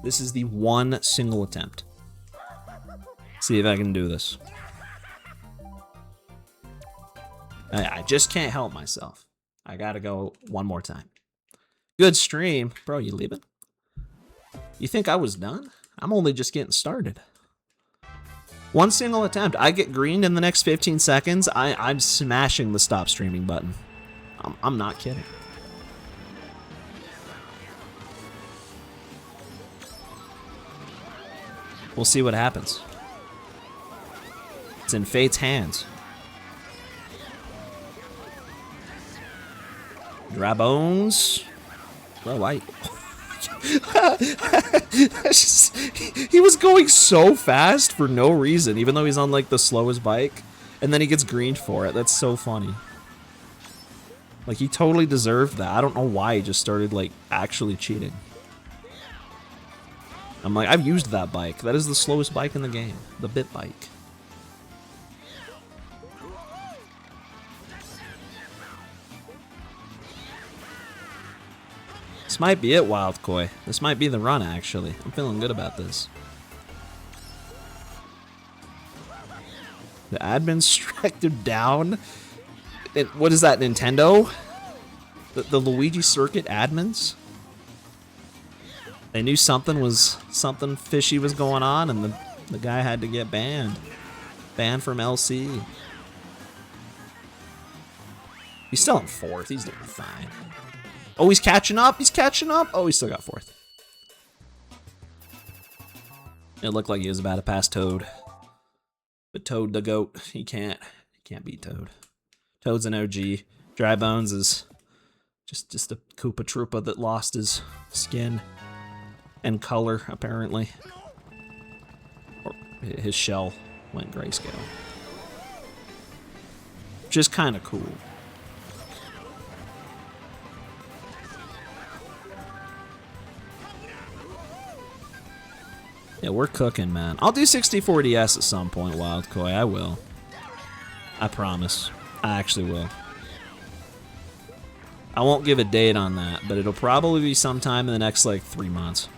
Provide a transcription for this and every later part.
This is the one single attempt. See if I can do this. I just can't help myself. I gotta go one more time. Good stream. Bro, you leaving? You think I was done? I'm only just getting started. One single attempt. I get greened in the next 15 seconds. I'm smashing the stop streaming button. I'm not kidding. We'll see what happens. It's in fate's hands. Drabones. Bro, why? He was going so fast for no reason, even though he's on like the slowest bike, and then he gets greened for it. That's so funny. Like, he totally deserved that. I don't know why he just started like actually cheating. I'm like, I've used that bike. That is the slowest bike in the game. The bit bike. This might be it, Wild Koi. This might be the run, actually. I'm feeling good about this. The admin struck him down. What is that, Nintendo? The Luigi Circuit admins? They knew something fishy was going on, and the guy had to get banned. Banned from LC. He's still in 4th. He's doing fine. Oh, he's catching up. He's catching up. Oh, he still got 4th. It looked like he was about to pass Toad. But Toad the GOAT, he can't beat Toad. Toad's an OG. Dry Bones is just a Koopa Troopa that lost his skin and color, apparently. Or his shell went grayscale. Which is kind of cool. Yeah, we're cooking, man. I'll do 6040S at some point, Wild Koi. I will. I promise. I actually will. I won't give a date on that, but it'll probably be sometime in the next, like, 3 months.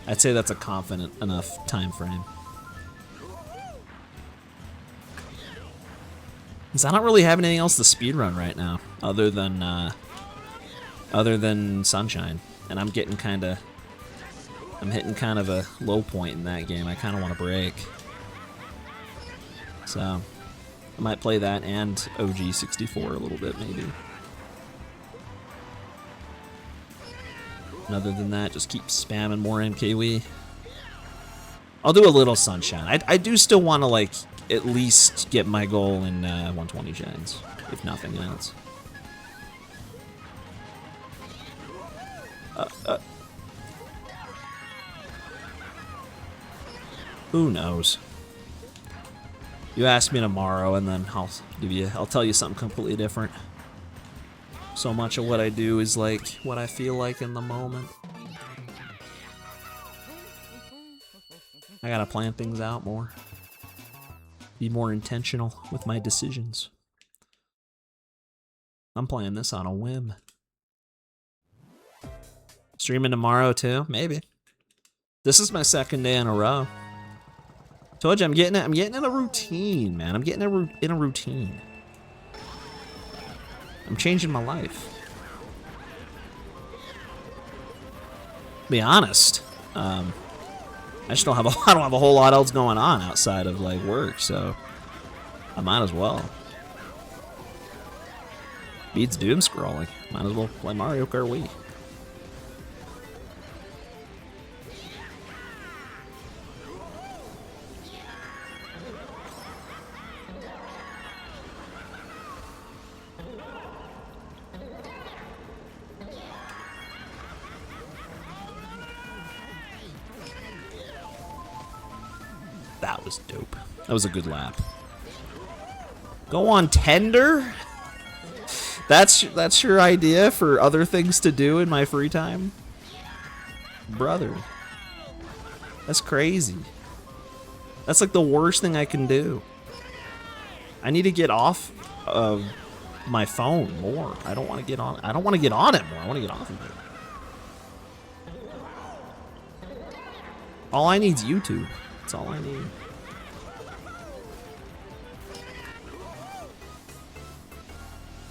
I'd say that's a confident enough time frame. Because I don't really have anything else to speedrun right now, other than Sunshine. And I'm getting kinda... I'm hitting kind of a low point in that game. I kind of want to break. So, I might play that and OG 64 a little bit, maybe. And other than that, just keep spamming more MKWii. I'll do a little Sunshine. I do still want to, like, at least get my goal in 120 gens, if nothing else. Who knows? You ask me tomorrow, and then I'll tell you something completely different. So much of what I do is like what I feel like in the moment. I gotta plan things out more. Be more intentional with my decisions. I'm playing this on a whim. Streaming tomorrow too? Maybe. This is my 2nd day in a row. Told you I'm getting in a routine, man. I'm getting in a routine. I'm changing my life. To be honest, I just don't have a whole lot else going on outside of like work, so I might as well. Beats doom scrolling. Might as well play Mario Kart Wii. That was dope. That was a good lap. Go on tender? That's your idea for other things to do in my free time? Brother. That's crazy. That's like the worst thing I can do. I need to get off of my phone more. I don't want to get on it more. I want to get off of it. All I need's YouTube. That's all I need.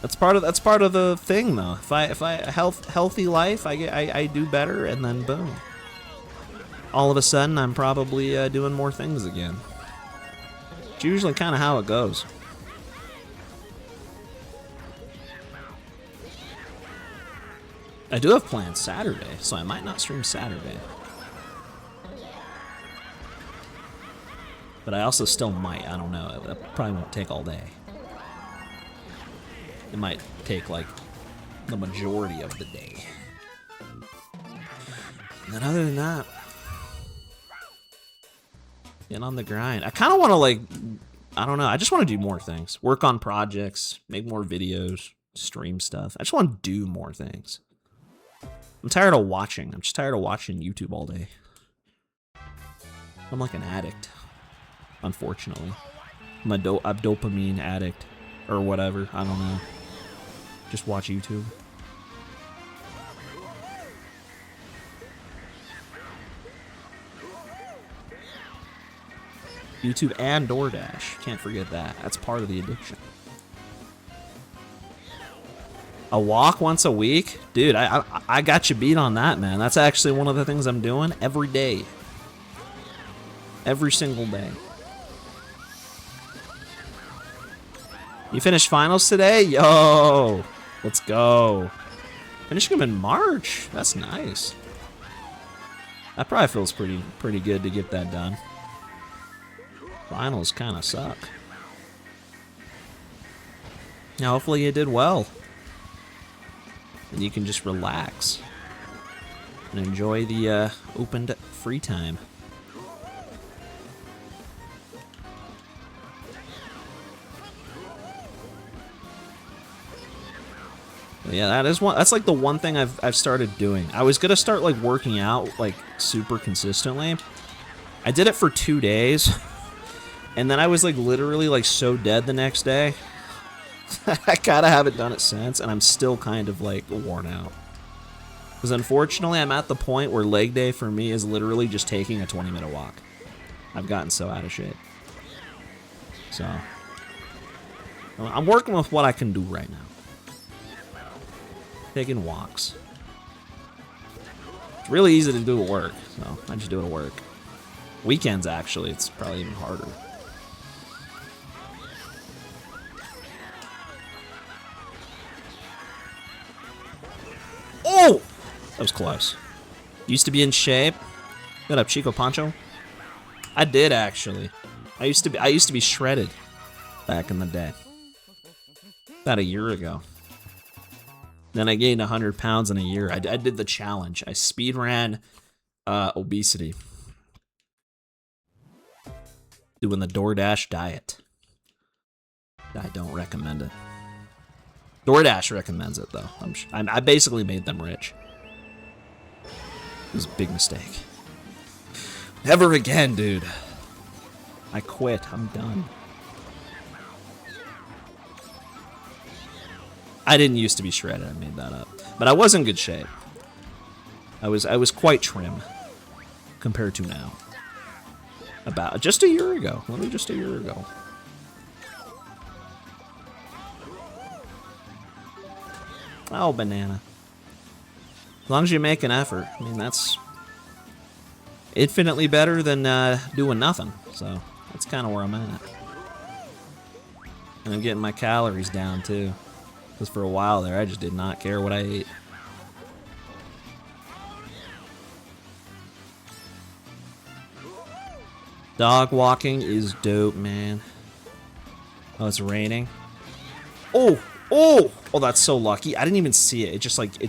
That's part of the thing, though. If I healthy life, I do better, and then boom. All of a sudden, I'm probably doing more things again. It's usually kind of how it goes. I do have plans Saturday, so I might not stream Saturday. But I also still might, I don't know. It probably won't take all day. It might take, like, the majority of the day. And then other than that, get on the grind. I kind of want to, like, I don't know. I just want to do more things. Work on projects, make more videos, stream stuff. I just want to do more things. I'm tired of watching. I'm just tired of watching YouTube all day. I'm like an addict, unfortunately. I'm a dopamine addict, or whatever. I don't know. Just watch YouTube. YouTube and DoorDash. Can't forget that. That's part of the addiction. A walk once a week? Dude, I got you beat on that, man. That's actually one of the things I'm doing every day. Every single day. You finished finals today? Yo! Let's go. Finishing them in March? That's nice. That probably feels pretty good to get that done. Finals kind of suck. Now, hopefully you did well. And you can just relax and enjoy the opened free time. But yeah, that's like the one thing I've started doing. I was gonna start like working out like super consistently. I did it for 2 days, and then I was like literally like so dead the next day. I kinda haven't done it since, and I'm still kind of like worn out. Because unfortunately, I'm at the point where leg day for me is literally just taking a 20-minute walk. I've gotten so out of shape. So, I'm working with what I can do right now. Taking walks. It's really easy to do at work, so I just do it at work. Weekends, actually, it's probably even harder. Oh! That was close. Used to be in shape. What up, Chico Pancho? I did, actually. I used to be shredded back in the day. About a year ago. Then I gained 100 pounds in a year. I did the challenge. I speedran obesity. Doing the DoorDash diet. I don't recommend it. DoorDash recommends it, though. I basically made them rich. It was a big mistake. Never again, dude. I quit. I'm done. I didn't used to be shredded. I made that up. But I was in good shape. I was quite trim compared to now. About just a year ago. Literally just a year ago. Oh, banana. As long as you make an effort. I mean, that's infinitely better than doing nothing. So, that's kind of where I'm at. And I'm getting my calories down, too. Because for a while there, I just did not care what I ate. Dog walking is dope, man. Oh, it's raining. Oh! Oh! Oh, that's so lucky. I didn't even see it. It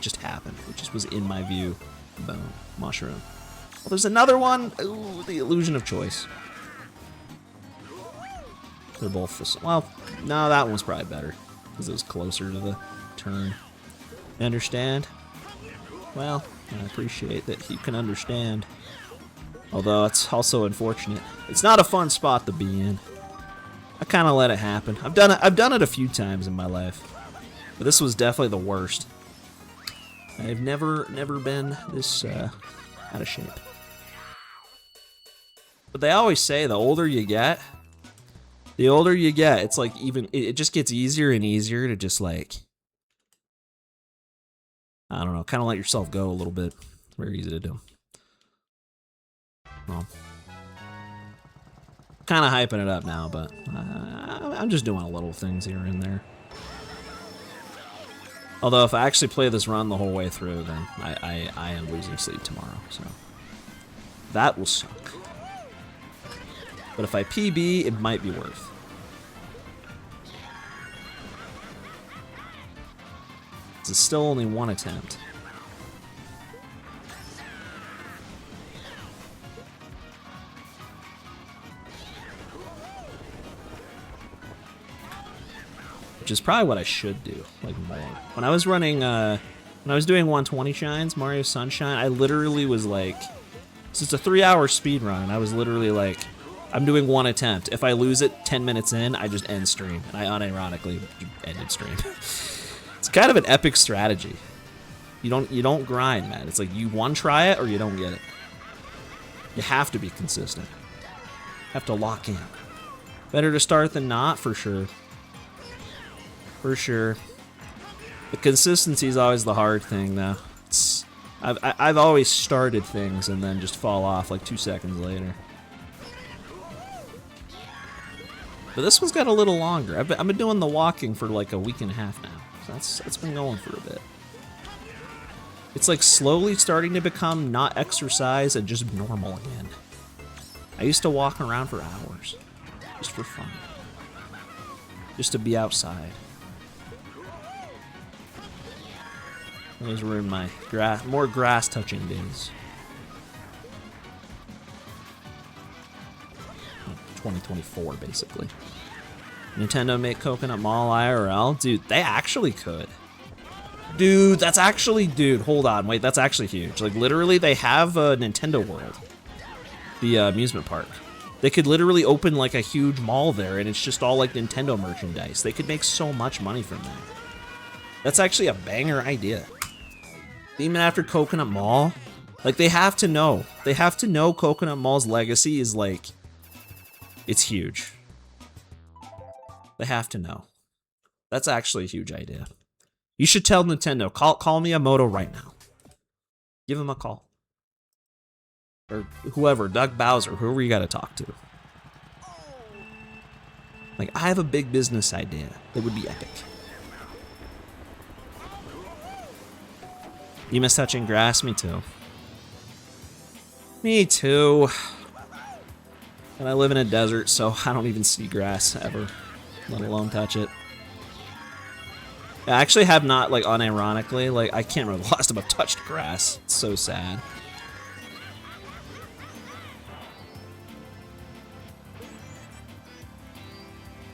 just happened. It just was in my view. Boom. Mushroom. Oh, there's another one. Ooh, the illusion of choice. They're both the same. Well, no, that one's probably better. Because it was closer to the turn. You understand? Well, I appreciate that you can understand. Although, it's also unfortunate. It's not a fun spot to be in. I kind of let it happen. I've done it a few times in my life. But this was definitely the worst. I've never been this out of shape. But they always say the older you get, it's like even, it just gets easier and easier to just like, I don't know, kind of let yourself go a little bit. Very easy to do. Well, kind of hyping it up now, but I'm just doing little things here and there. Although if I actually play this run the whole way through, then I am losing sleep tomorrow, so that will suck. But if I PB, it might be worth. This is still only one attempt. Which is probably what I should do, like more. When I was running, when I was doing 120 shines, Mario Sunshine, I literally was like, so it's a 3-hour speed run, and I was literally like, I'm doing one attempt. If I lose it 10 minutes in, I just end stream, and I unironically ended stream. It's kind of an epic strategy. You don't grind, man. It's like you one try it or you don't get it. You have to be consistent. Have to lock in. Better to start than not, for sure. For sure. The consistency is always the hard thing, though. I've always started things and then just fall off like 2 seconds later. But this one's got a little longer. I've been doing the walking for like a week and a half now. So that's been going for a bit. It's like slowly starting to become not exercise and just normal again. I used to walk around for hours, just for fun. Just to be outside. Those were in my more grass-touching days. 2024, basically. Nintendo make Coconut Mall IRL? Dude, they actually could. Dude, that's actually... Dude, hold on. Wait, that's actually huge. Like, literally, they have a Nintendo World. The amusement park. They could literally open, like, a huge mall there, and it's just all, like, Nintendo merchandise. They could make so much money from that. That's actually a banger idea. Even after Coconut Mall, like, they have to know. They have to know Coconut Mall's legacy is, like, it's huge. They have to know. That's actually a huge idea. You should tell Nintendo, call Miyamoto right now. Give him a call. Or whoever, Doug Bowser, whoever you gotta talk to. Like, I have a big business idea that would be epic. You miss touching grass? Me too. Me too. And I live in a desert, so I don't even see grass ever, let alone touch it. I actually have not, like, unironically, like, I can't remember the last time I've touched grass. It's so sad.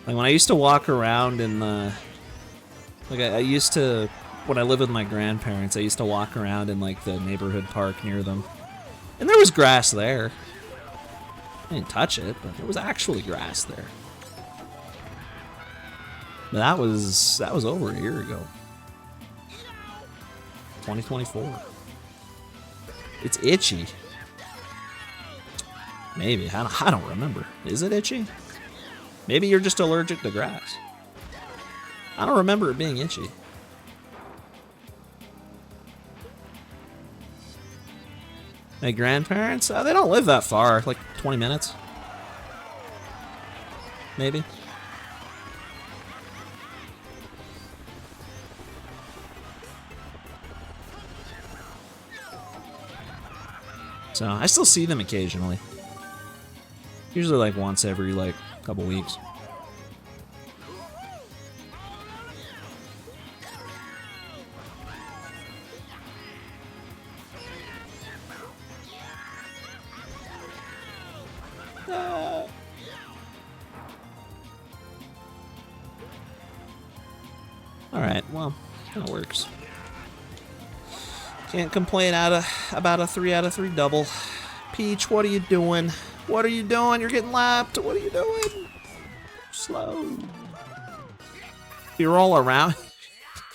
Like, when I used to walk around in the... Like, I used to... When I lived with my grandparents, I used to walk around in, like, the neighborhood park near them. And there was grass there. I didn't touch it, but there was actually grass there. But that was over a year ago. 2024. It's itchy. Maybe. I don't remember. Is it itchy? Maybe you're just allergic to grass. I don't remember it being itchy. My grandparents? They don't live that far. Like 20 minutes. Maybe. So, I still see them occasionally. Usually like once every like couple weeks. Alright, well, that works. Can't complain about a 3 out of 3 double. Peach, what are you doing? What are you doing? You're getting lapped. What are you doing? Slow. If you roll around,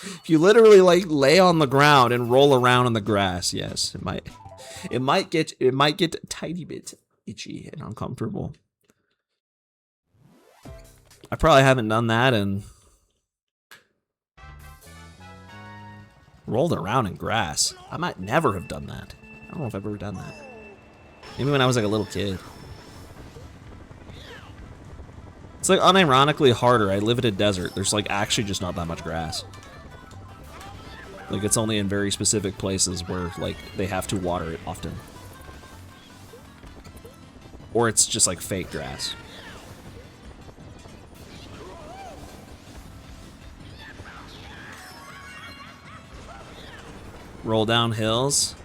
if you literally like lay on the ground and roll around in the grass, yes, it might get a tiny bit itchy and uncomfortable. I probably haven't done that and rolled around in grass. I might never have done that. I don't know if I've ever done that. Maybe when I was like a little kid. It's like unironically harder. I live in a desert. There's like actually just not that much grass. Like it's only in very specific places where like they have to water it often. Or it's just like fake grass. Roll down hills.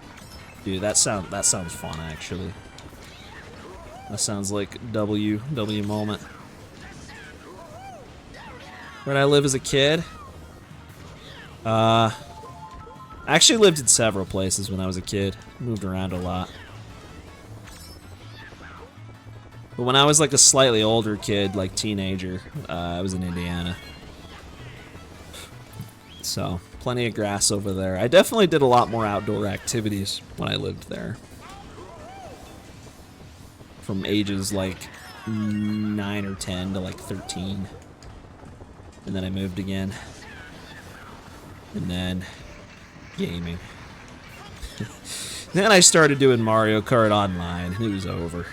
Dude, that sounds fun actually. That sounds like W moment. Where'd I live as a kid? I actually lived in several places when I was a kid. Moved around a lot. But when I was like a slightly older kid, like teenager, I was in Indiana. So, plenty of grass over there. I definitely did a lot more outdoor activities when I lived there. From ages like 9 or 10 to like 13. And then I moved again. And then gaming. Then I started doing Mario Kart Online, and it was over.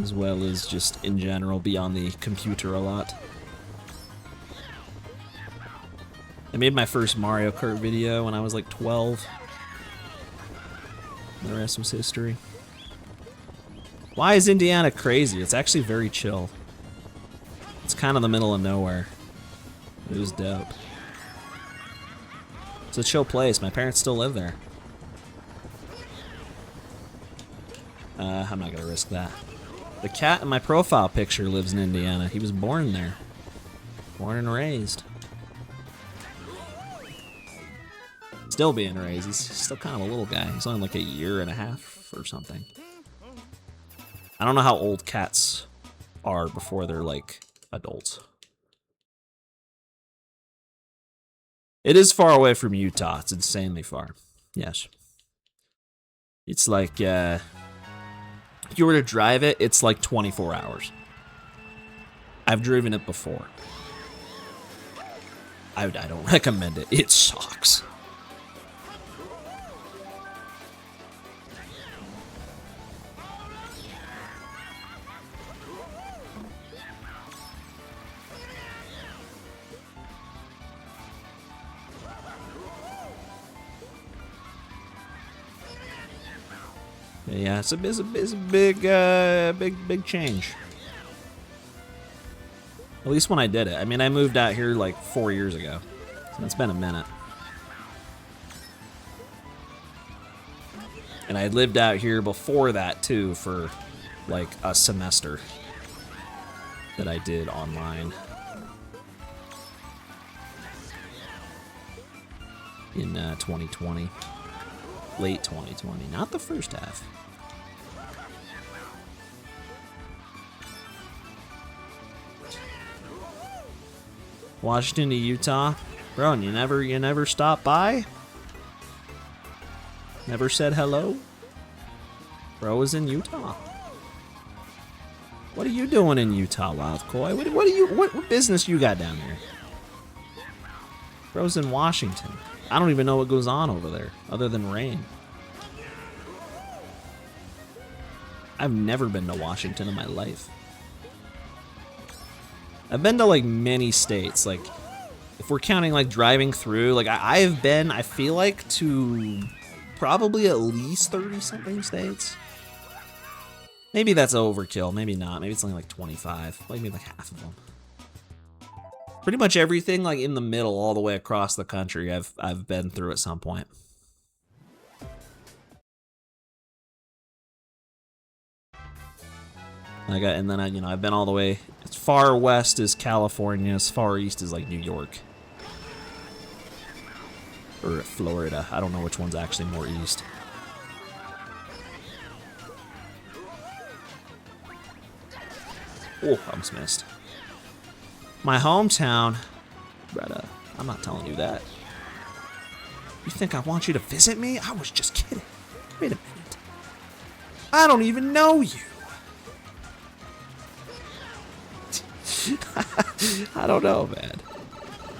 As well as just in general be on the computer a lot. I made my first Mario Kart video when I was like 12. The rest was history. Why is Indiana crazy? It's actually very chill. It's kind of the middle of nowhere. It was dope. It's a chill place. My parents still live there. I'm not gonna risk that. The cat in my profile picture lives in Indiana. He was born there. Born and raised. Still being raised. He's still kind of a little guy. He's only like a year and a half or something. I don't know how old cats are before they're like adults. It is far away from Utah. It's insanely far. Yes. It's like, if you were to drive it, it's like 24 hours. I've driven it before. I don't recommend it. It sucks. Yeah, it's a big change. At least when I did it. I mean, I moved out here like 4 years ago, so it's been a minute. And I lived out here before that too for like a semester that I did online in 2020. Late 2020, not the first half. Washington to Utah, bro. And you never stopped by. Never said hello. Bro was in Utah. What are you doing in Utah, Wild Koi? What business you got down there? Bro's in Washington. I don't even know what goes on over there, other than rain. I've never been to Washington in my life. I've been to like many states, like if we're counting like driving through, like I've been, I feel like, to probably at least 30-something states. Maybe that's overkill, maybe not, maybe it's only like 25, maybe like half of them. Pretty much everything like in the middle all the way across the country I've been through at some point. And then I've been all the way as far west as California, as far east as like New York. Or Florida. I don't know which one's actually more east. Oh, I almost missed. My hometown, brother, I'm not telling you that. You think I want you to visit me? I was just kidding. Wait a minute. I don't even know you. I don't know, man.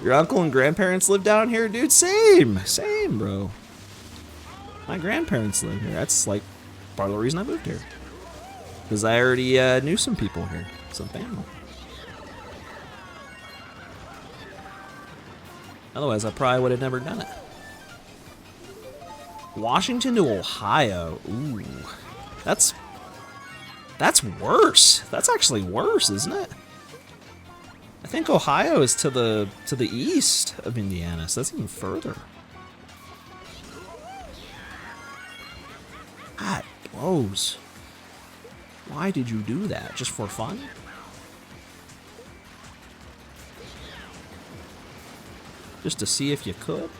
Your uncle and grandparents live down here, dude? Same, bro. My grandparents live here. That's like part of the reason I moved here. Because I already knew some people here, some family. Otherwise, I probably would have never done it. Washington to Ohio. Ooh, that's worse. That's actually worse, isn't it? I think Ohio is to the east of Indiana, so that's even further. That blows. Why did you do that? Just for fun? Just to see if you could?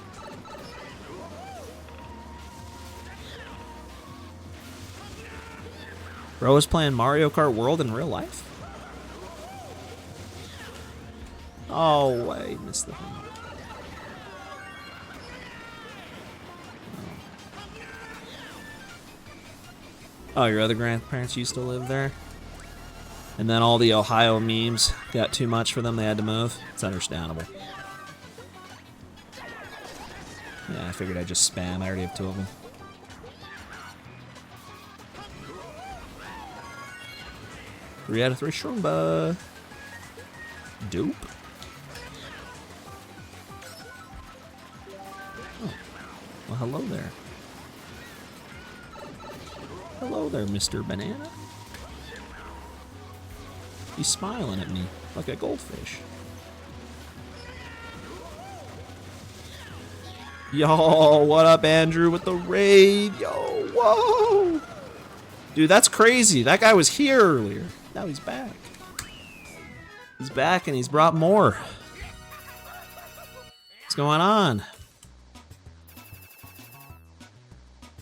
Bro is playing Mario Kart World in real life? Oh, I missed the thing. Oh, your other grandparents used to live there? And then all the Ohio memes got too much for them, they had to move? It's understandable. Yeah, I figured I'd just spam. I already have 2 of them. Three out of 3 Shrumba. Dope. Oh. Well, hello there. Hello there, Mr. Banana. He's smiling at me like a goldfish. Yo, what up, Andrew, with the raid? Yo, whoa. Dude, that's crazy. That guy was here earlier. Now he's back. He's back and he's brought more. What's going on?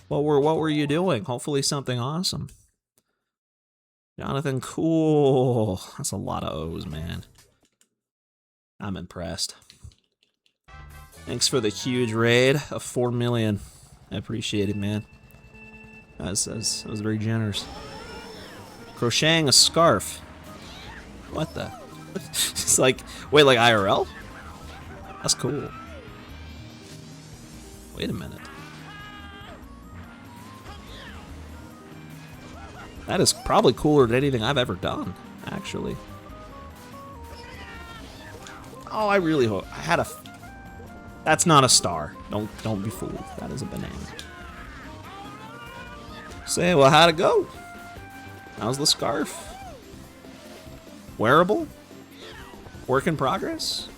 What were you doing? Hopefully something awesome. Jonathan, cool. That's a lot of O's, man. I'm impressed. Thanks for the huge raid of 4 million. I appreciate it, man. That was very generous. Crocheting a scarf. What the? It's like, wait, like IRL? That's cool. Wait a minute. That is probably cooler than anything I've ever done, actually. Oh, I really hope I had a. That's not a star. Don't be fooled. That is a banana. Say, well, how'd it go? How's the scarf? Wearable? Work in progress?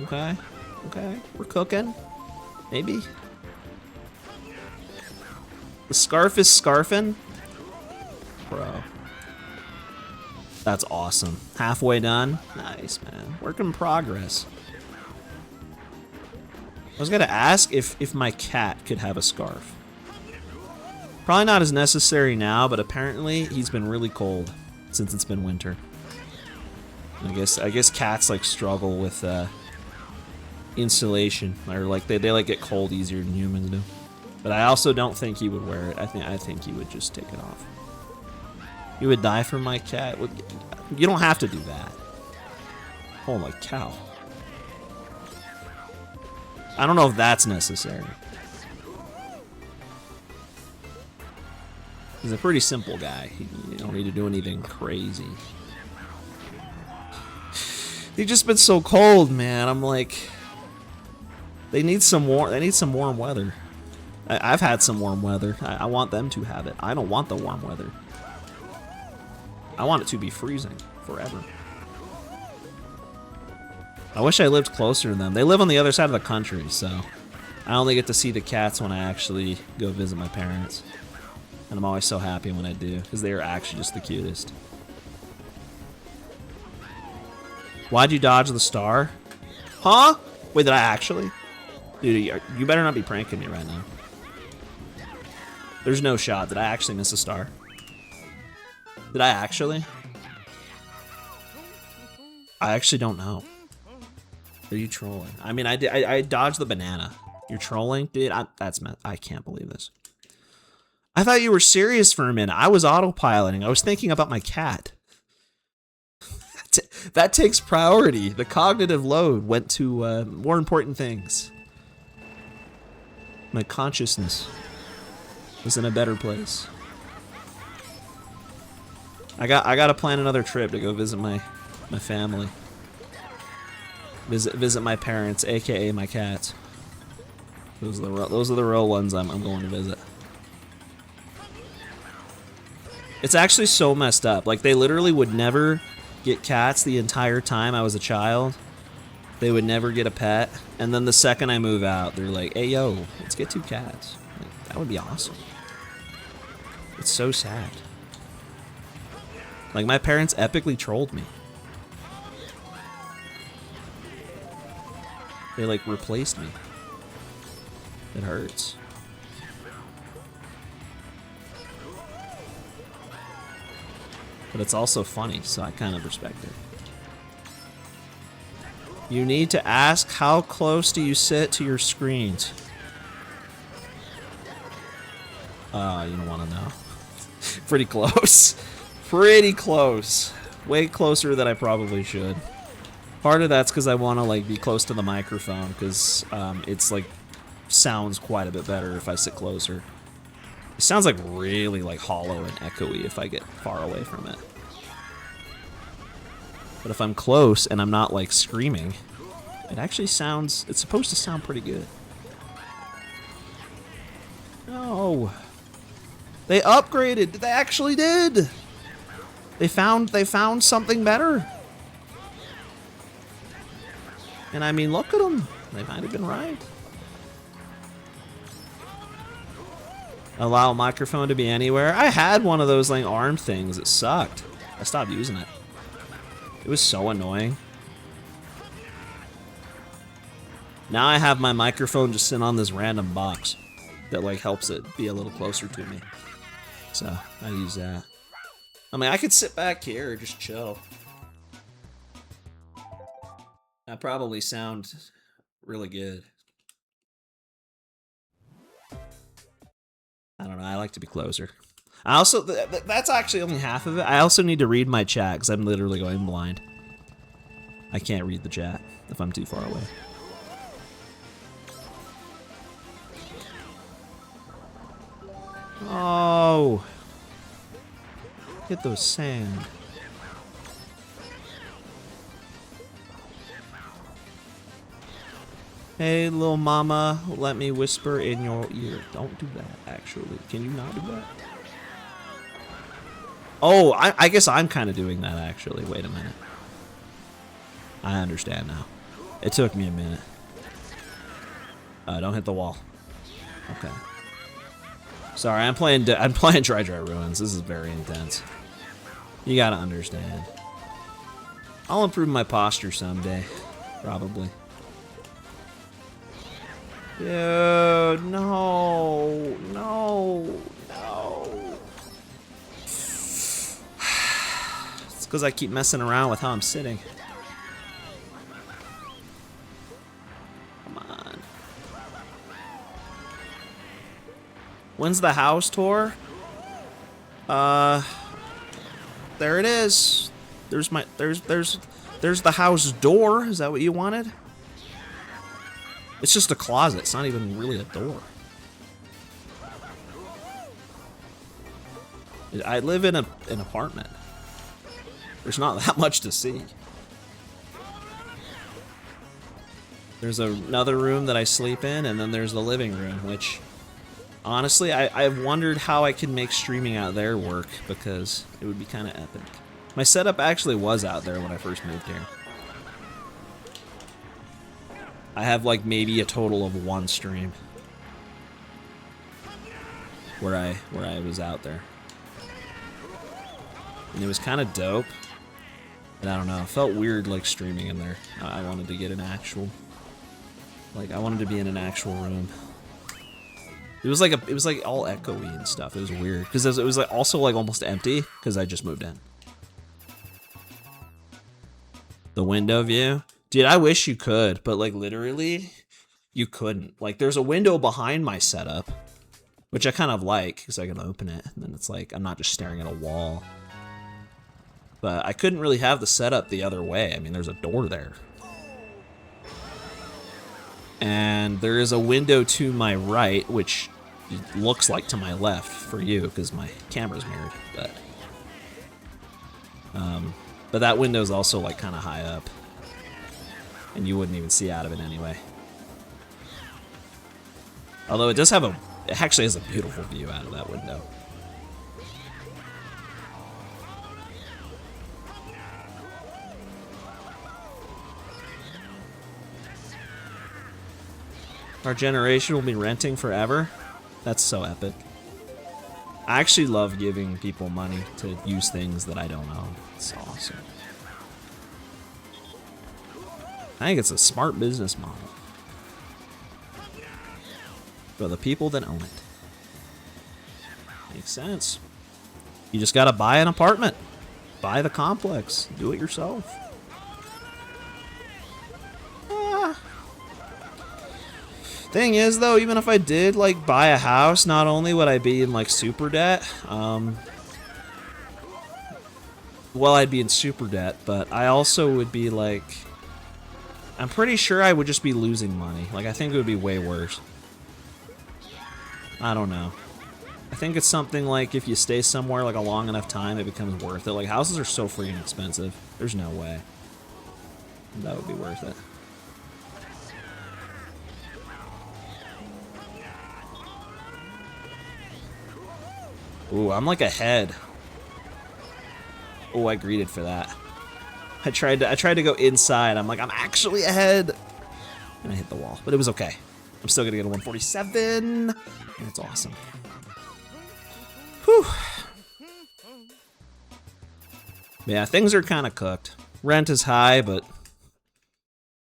Okay, we're cooking. Maybe. The scarf is scarfing? Bro. That's awesome. Halfway done? Nice, man. Work in progress. I was gonna ask if my cat could have a scarf. Probably not as necessary now, but apparently he's been really cold since it's been winter. I guess cats like struggle with insulation, or like they like get cold easier than humans do. But I also don't think he would wear it. I think he would just take it off. You would die for my cat? You don't have to do that. Holy cow. I don't know if that's necessary. He's a pretty simple guy. You don't need to do anything crazy. They've just been so cold, man. I'm like, they need some warm weather. I've had some warm weather. I want them to have it. I don't want the warm weather. I want it to be freezing forever. I wish I lived closer to them. They live on the other side of the country, so I only get to see the cats when I actually go visit my parents. And I'm always so happy when I do, because they are actually just the cutest. Why'd you dodge the star? Huh? Wait, did I actually? Dude, you better not be pranking me right now. There's no shot. Did I actually miss a star? Did I actually? I actually don't know. Are you trolling? I mean, I dodged the banana. You're trolling? Dude, I can't believe this. I thought you were serious for a minute. I was autopiloting. I was thinking about my cat. That takes priority. The cognitive load went to more important things. My consciousness was in a better place. I gotta plan another trip to go visit my family. Visit my parents, aka my cats. Those are the real ones I'm going to visit. It's actually so messed up. Like, they literally would never get cats the entire time I was a child. They would never get a pet. And then the second I move out, they're like, hey, yo, let's get 2 cats. Like, that would be awesome. It's so sad. Like, my parents epically trolled me. They, like, replaced me. It hurts. But it's also funny, so I kind of respect it. You need to ask, how close do you sit to your screens? You don't want to know. Pretty close. Pretty close. Way closer than I probably should. Part of that's because I want to like be close to the microphone, because it's like sounds quite a bit better if I sit closer. It sounds like really like hollow and echoey if I get far away from it. But if I'm close and I'm not like screaming, it actually sounds, it's supposed to sound pretty good. No. They upgraded. They actually did. They found something better. And I mean, look at them. They might have been right. Allow a microphone to be anywhere. I had one of those like arm things. It sucked. I stopped using it. It was so annoying. Now I have my microphone just sitting on this random box that like helps it be a little closer to me. So I use that. I mean, I could sit back here and just chill. I probably sound really good. I don't know, I like to be closer. I also, that's actually only half of it. I also need to read my chat because I'm literally going blind. I can't read the chat if I'm too far away. Oh. Get those sand. Hey, little mama, let me whisper in your ear. Don't do that, actually. Can you not do that? Oh, I guess I'm kind of doing that, actually. Wait a minute. I understand now. It took me a minute. Don't hit the wall. Okay. Sorry, I'm playing Dry Ruins. This is very intense. You gotta understand. I'll improve my posture someday. Probably. Dude, no, no, no. It's because I keep messing around with how I'm sitting. Come on. When's the house tour? There it is. There's the house door. Is that what you wanted? It's just a closet. It's not even really a door. I live in an apartment. There's not that much to see. There's another room that I sleep in, and then there's the living room, which, honestly, I've wondered how I can make streaming out there work, because it would be kind of epic. My setup actually was out there when I first moved here. I have like maybe a total of 1 stream where I was out there, and it was kind of dope. But I don't know, it felt weird like streaming in there. I wanted to get an actual, like I wanted to be in an actual room. It was like all echoey and stuff. It was weird because it was like also like almost empty because I just moved in. The window view? Dude, I wish you could, but like literally, you couldn't. Like there's a window behind my setup, which I kind of like because I can open it and then it's like I'm not just staring at a wall. But I couldn't really have the setup the other way. I mean, there's a door there. And there is a window to my right, which looks like to my left for you because my camera's mirrored. But that window's also like kind of high up. And you wouldn't even see out of it anyway. Although it actually has a beautiful view out of that window. Our generation will be renting forever. That's so epic. I actually love giving people money to use things that I don't own. It's awesome. I think it's a smart business model. For the people that own it. Makes sense. You just gotta buy an apartment. Buy the complex. Do it yourself. Thing is, though, even if I did, like, buy a house, not only would I be in, like, super debt, well, I'd be in super debt, but I also would be, like, I'm pretty sure I would just be losing money. Like, I think it would be way worse. I don't know. I think it's something like if you stay somewhere, like, a long enough time, it becomes worth it. Like, houses are so freaking expensive. There's no way. That would be worth it. Ooh, I'm like ahead. Oh, I greeted for that. I tried to go inside. I'm like, I'm actually ahead. And I hit the wall, but it was okay. I'm still gonna get a 147. And it's awesome. Whew. Yeah, things are kind of cooked. Rent is high, but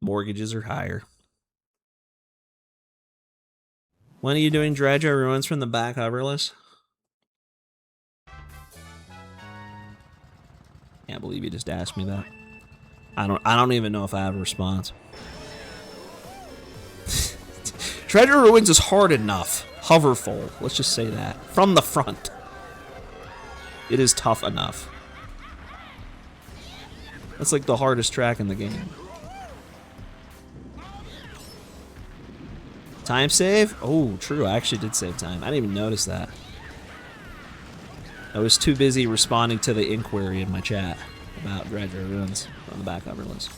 mortgages are higher. When are you doing Dredge Ruins from the back coverless? Can't believe you just asked me that. I don't even know if I have a response. Treasure Ruins is hard enough. Hoverful, let's just say that. From the front. It is tough enough. That's like the hardest track in the game. Time save? Oh, true, I actually did save time. I didn't even notice that. I was too busy responding to the inquiry in my chat about Dredger Ruins on the back cover list.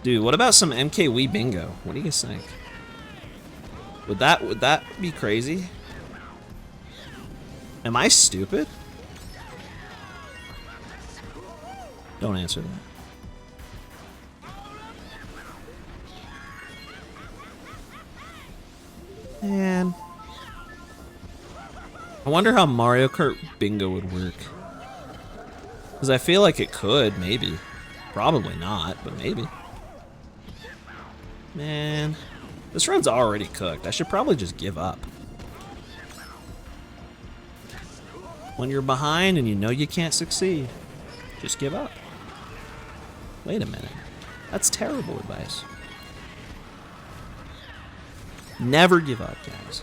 Dude, what about some MKWii bingo? What do you guys think? Would that be crazy? Am I stupid? Don't answer that. Man. I wonder how Mario Kart bingo would work. Because I feel like it could, maybe. Probably not, but maybe. Man. This run's already cooked. I should probably just give up. When you're behind and you know you can't succeed, just give up. Wait a minute. That's terrible advice. Never give up, guys.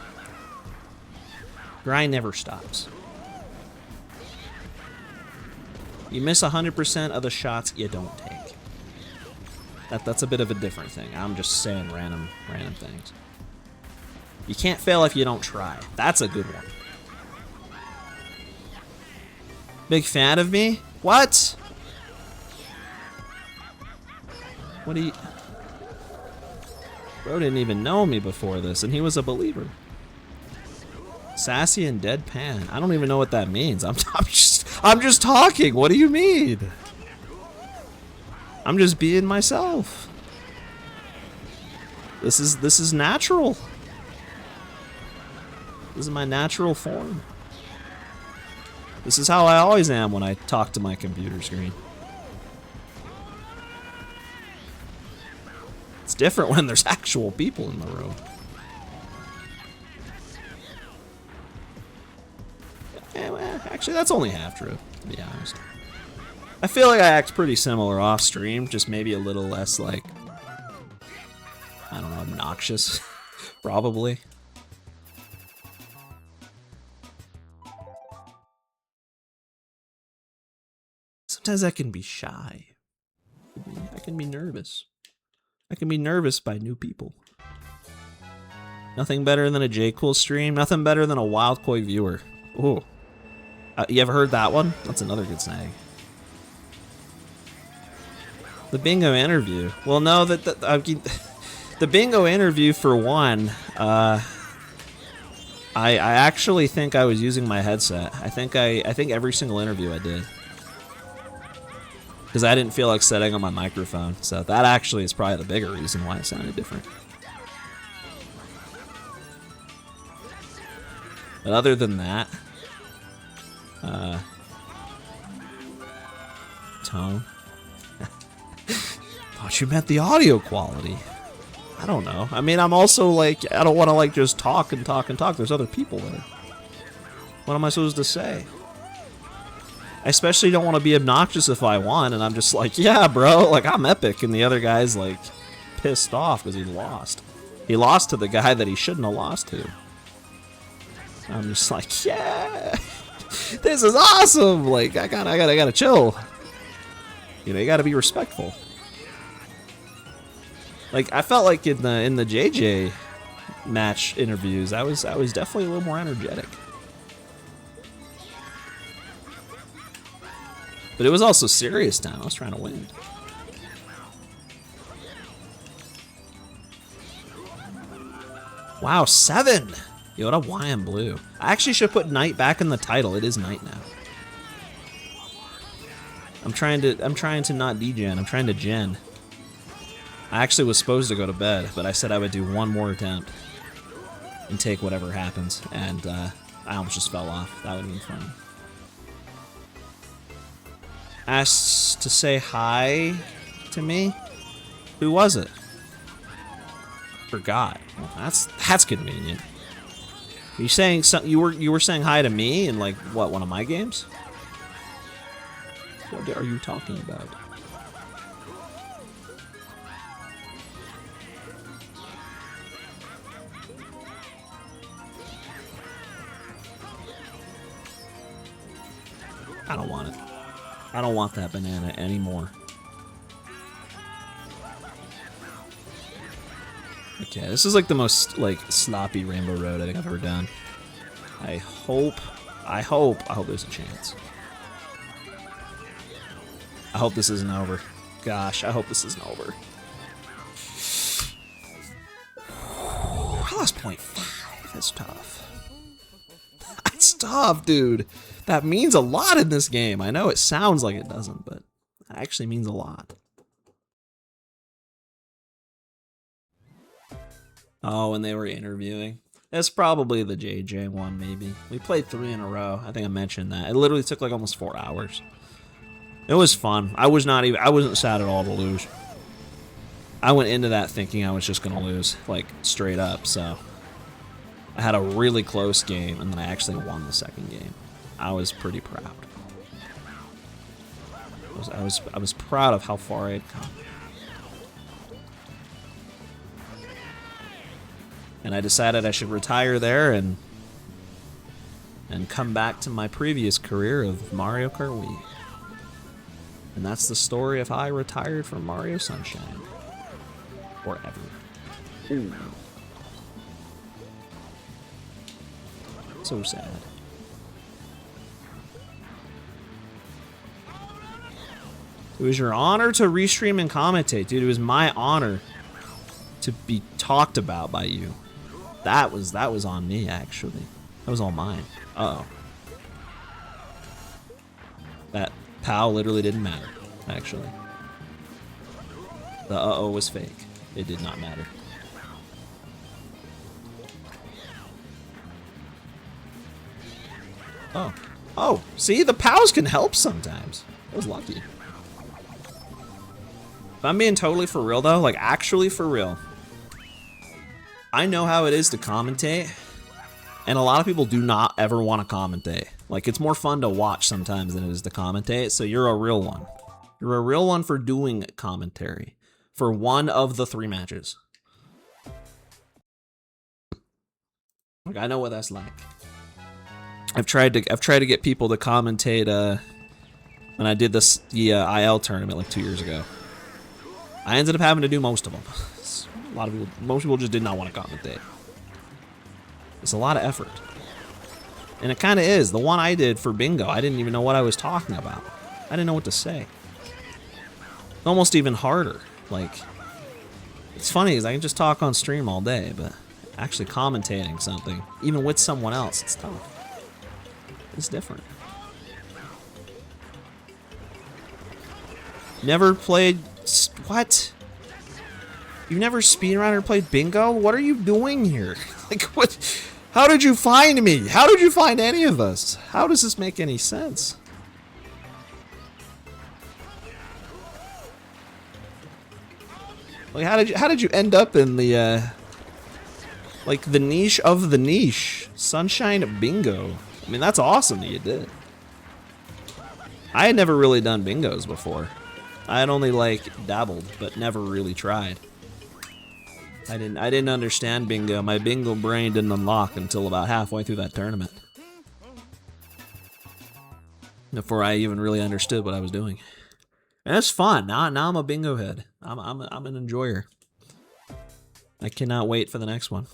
Grind never stops. You miss 100% of the shots you don't take. That's a bit of a different thing. I'm just saying random things. You can't fail if you don't try. That's a good one. Big fan of me? What? What do you... Bro didn't even know me before this, and he was a believer. Sassy and deadpan. I don't even know what that means. I'm just talking. What do you mean? I'm just being myself. This is natural. This is my natural form. This is how I always am when I talk to my computer screen. It's different when there's actual people in the room. Yeah, well, actually, that's only half true, to be honest. I feel like I act pretty similar off stream, just maybe a little less like, I don't know, obnoxious, probably. Sometimes I can be shy. I can be nervous. I can be nervous by new people. Nothing better than a J. Cool stream. Nothing better than a Wild Koi viewer. Ooh. You ever heard that one? That's another good snag. The bingo interview. Well, no, the bingo interview for one. I actually think I was using my headset. I think every single interview I did. Because I didn't feel like setting on my microphone. So that actually is probably the bigger reason why it sounded different. But other than that, tone. Thought you meant the audio quality. I don't know. I mean, I'm also like, I don't want to like just talk and talk and talk. There's other people there. What am I supposed to say? I especially don't want to be obnoxious if I won, and I'm just like, yeah, bro, like, I'm epic, and the other guy's, like, pissed off because he lost. He lost to the guy that he shouldn't have lost to. I'm just like, yeah, this is awesome! Like, I gotta chill. You know, you gotta be respectful. Like, I felt like in the JJ match interviews, I was definitely a little more energetic. But it was also serious time. I was trying to win. Wow, 7! Yoda, why I'm blue? I actually should put night back in the title. It is night now. I'm trying to not degen. I'm trying to gen. I actually was supposed to go to bed, but I said I would do one more attempt and take whatever happens, and I almost just fell off. That would have been fun. Asked to say hi to me. Who was it? Forgot. Well, that's convenient. Are you saying something? You were saying hi to me in like what, one of my games? What are you talking about? I don't want it. I don't want that banana anymore. Okay, this is like the most like sloppy Rainbow Road I think I've ever done. I hope there's a chance. I hope this isn't over. Gosh, I hope this isn't over. I lost 0.5. That's tough. That's tough, dude. That means a lot in this game. I know it sounds like it doesn't, but it actually means a lot. Oh, when they were interviewing. That's probably the JJ one, maybe. We played 3 in a row. I think I mentioned that. It literally took like almost 4 hours. It was fun. I wasn't sad at all to lose. I went into that thinking I was just gonna lose, like straight up, so I had a really close game, and then I actually won the second game. I was pretty proud. I was proud of how far I had come. And I decided I should retire there and come back to my previous career of Mario Kart Wii. And that's the story of how I retired from Mario Sunshine. Forever. Ooh. So sad. It was your honor to restream and commentate, dude. It was my honor to be talked about by you. That was on me, actually. That was all mine. Uh-oh. That POW literally didn't matter, actually. The uh-oh was fake. It did not matter. Oh. Oh, see? The POWs can help sometimes. I was lucky. If I'm being totally for real, though, like, actually for real, I know how it is to commentate, And a lot of people do not ever want to commentate. Like, it's more fun to watch sometimes than it is to commentate, so you're a real one. You're a real one for doing commentary for one of the 3 matches. Like, I know what that's like. I've tried to get people to commentate when I did the IL tournament like 2 years ago. I ended up having to do most of them. Most people just did not want to commentate. It's a lot of effort. And it kind of is. The one I did for bingo, I didn't even know what I was talking about. I didn't know what to say. It's almost even harder. Like, it's funny because I can just talk on stream all day, but actually commentating something, even with someone else, it's tough. It's different. Never played... What? You've never speedrun or played bingo? What are you doing here? Like, what? How did you find me? How did you find any of us? How does this make any sense? Like, how did you end up in the like the niche of the niche? Sunshine bingo. I mean, that's awesome that you did. I had never really done bingos before. I had only like dabbled, but never really tried. I didn't understand bingo. My bingo brain didn't unlock until about halfway through that tournament. Before I even really understood what I was doing. And it's fun. Now I'm a bingo head. I'm an enjoyer. I cannot wait for the next one.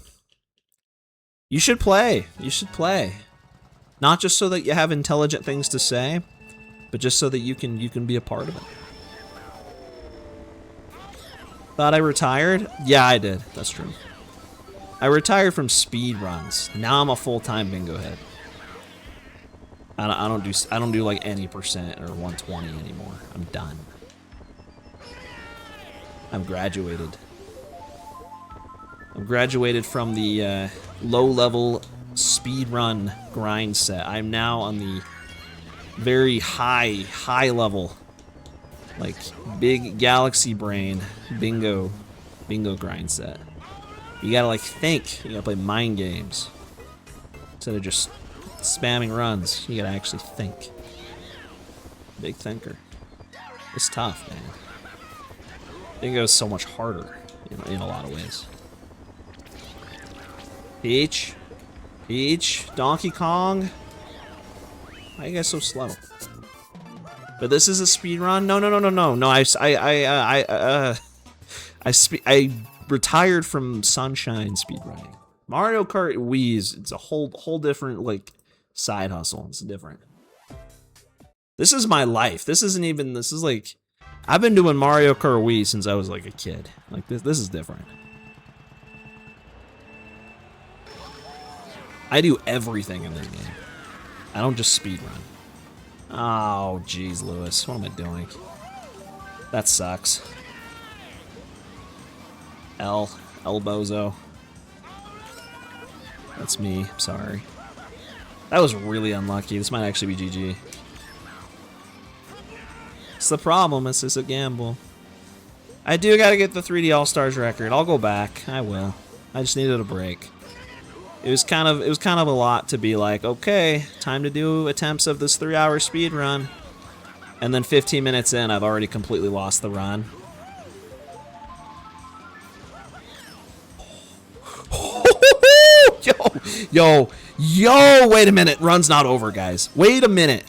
You should play. You should play. Not just so that you have intelligent things to say, but just so that you can be a part of it. Thought I retired? Yeah, I did. That's true. I retired from speed runs. Now I'm a full-time bingo head. I don't do like any percent or 120 anymore. I'm done. I'm graduated. I'm graduated from the low-level speedrun grind set. I'm now on the very high level, like big galaxy brain bingo grind set. You gotta like think. You gotta play mind games instead of just spamming runs. You gotta actually think. Big thinker. It's tough, man. Bingo is so much harder in a lot of ways. Peach, Donkey Kong. Why are you guys so slow? But this is a speed run? No. I retired from Sunshine speedrunning. Mario Kart Wii it's a whole different like side hustle. It's different. This is my life. This is like I've been doing Mario Kart Wii since I was like a kid. Like this is different. I do everything in this game. I don't just speedrun. Oh, jeez, Lewis. What am I doing? That sucks. El Bozo. That's me. I'm sorry. That was really unlucky. This might actually be GG. It's the problem. It's just a gamble. I do gotta get the 3D All-Stars record. I'll go back. I will. I just needed a break. It was kind of a lot to be like, okay, time to do attempts of this 3-hour speed run. And then 15 minutes in, I've already completely lost the run. Yo, wait a minute. Run's not over, guys. Wait a minute.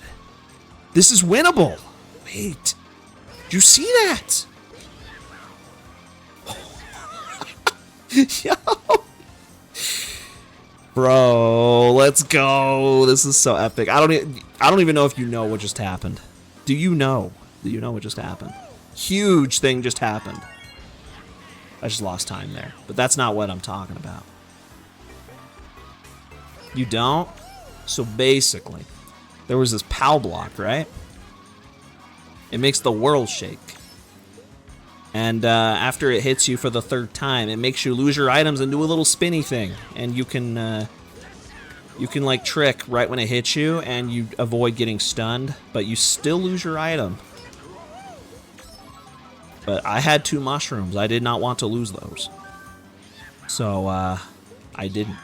This is winnable. Wait. Did you see that? Yo. Bro, let's go. This is so epic. I don't even know if you know what just happened. Do you know? Do you know what just happened? Huge thing just happened. I just lost time there. But that's not what I'm talking about. You don't? So basically, there was this POW block, right? It makes the world shake. And after it hits you for the 3rd time, it makes you lose your items and do a little spinny thing. And you can like trick right when it hits you, and you avoid getting stunned, but you still lose your item. But I had 2 mushrooms. I did not want to lose those. So I didn't.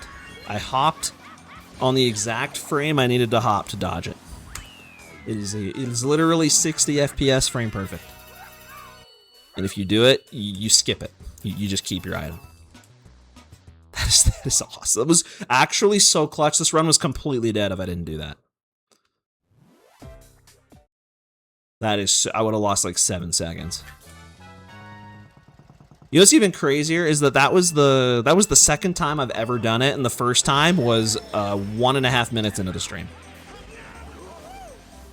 I hopped on the exact frame I needed to hop to dodge it. It is literally 60 FPS frame perfect. And if you do it, you skip it. You just keep your item. That is awesome. It was actually so clutch. This run was completely dead if I didn't do that. That is, I would have lost like 7 seconds. You know what's even crazier is that was the second time I've ever done it, and the first time was 1.5 minutes into the stream.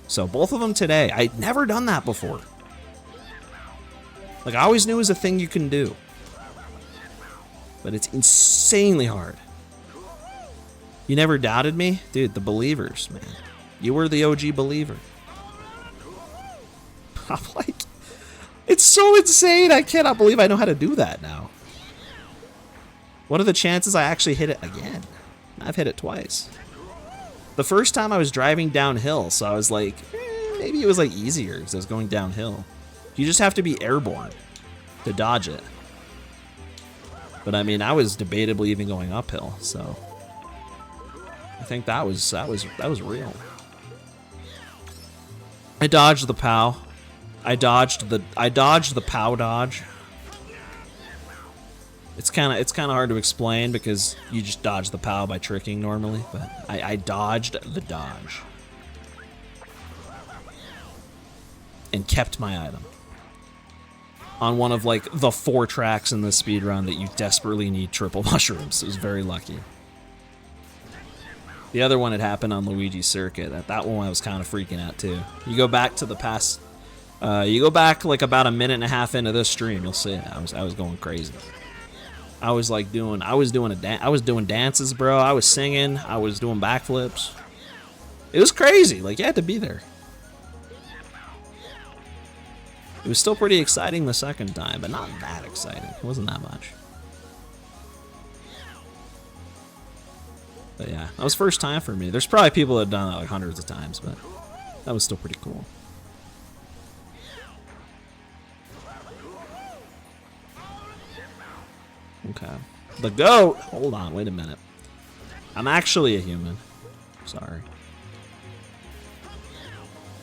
So both of them today. I'd never done that before. Like, I always knew it was a thing you can do. But it's insanely hard. You never doubted me? Dude, the believers, man. You were the OG believer. I'm like, it's so insane. I cannot believe I know how to do that now. What are the chances I actually hit it again? I've hit it twice. The first time I was driving downhill, so I was like, maybe it was like easier because I was going downhill. You just have to be airborne to dodge it. But I mean, I was debatably even going uphill, so I think that was real. I dodged the POW. I dodged the POW dodge. It's kind of hard to explain because you just dodge the POW by tricking normally, but I dodged the dodge and kept my item on one of like the 4 tracks in the speedrun that you desperately need triple mushrooms. It was very lucky. The other one had happened on Luigi's Circuit. That one I was kind of freaking out too. You go back to the past, you go back like about a minute and a half into this stream, you'll see it. I was going crazy. I was doing dances, bro. I was singing. I was doing backflips. It was crazy. Like, you had to be there. It was still pretty exciting the second time, but not that exciting. It wasn't that much. But yeah, that was first time for me. There's probably people that have done that like hundreds of times, but that was still pretty cool. Okay. The goat! Hold on, wait a minute. I'm actually a human. Sorry.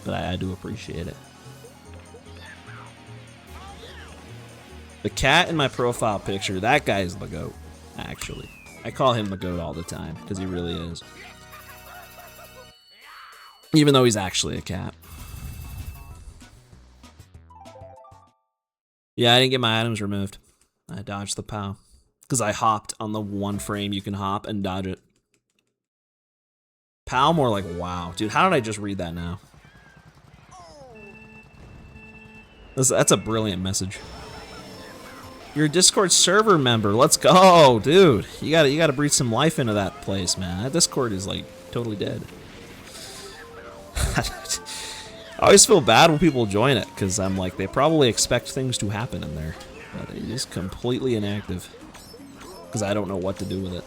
But I do appreciate it. The cat in my profile picture, that guy is the goat, actually. I call him the goat all the time, because he really is. Even though he's actually a cat. Yeah, I didn't get my items removed. I dodged the POW. Because I hopped on the one frame you can hop and dodge it. POW more like wow. Dude, how did I just read that now? That's a brilliant message. You're a Discord server member. Let's go, dude. You gotta breathe some life into that place, man. That Discord is like totally dead. I always feel bad when people join it because I'm like, they probably expect things to happen in there, but it is completely inactive because I don't know what to do with it.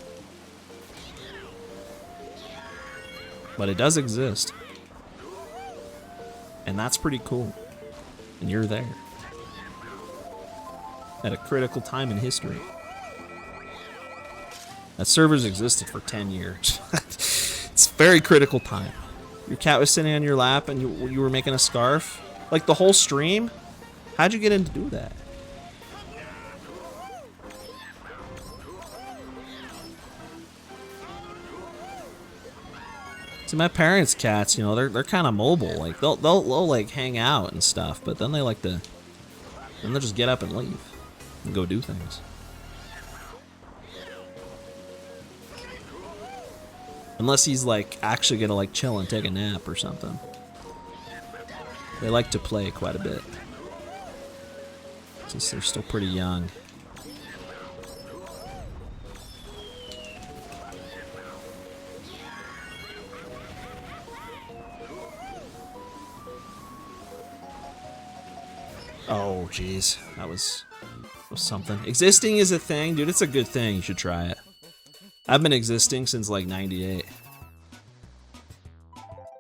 But it does exist, and that's pretty cool. And you're there. At a critical time in history. That server's existed for 10 years. It's a very critical time. Your cat was sitting on your lap and you were making a scarf? Like the whole stream? How'd you get in to do that? See, my parents' cats, you know, they're kind of mobile. Like they'll like hang out and stuff, but then they like to, then they'll just get up and leave and go do things. Unless he's like actually gonna like chill and take a nap or something. They like to play quite a bit. Since they're still pretty young. Oh, jeez. That was something. Existing is a thing, dude. It's a good thing. You should try it. I've been existing since like 98.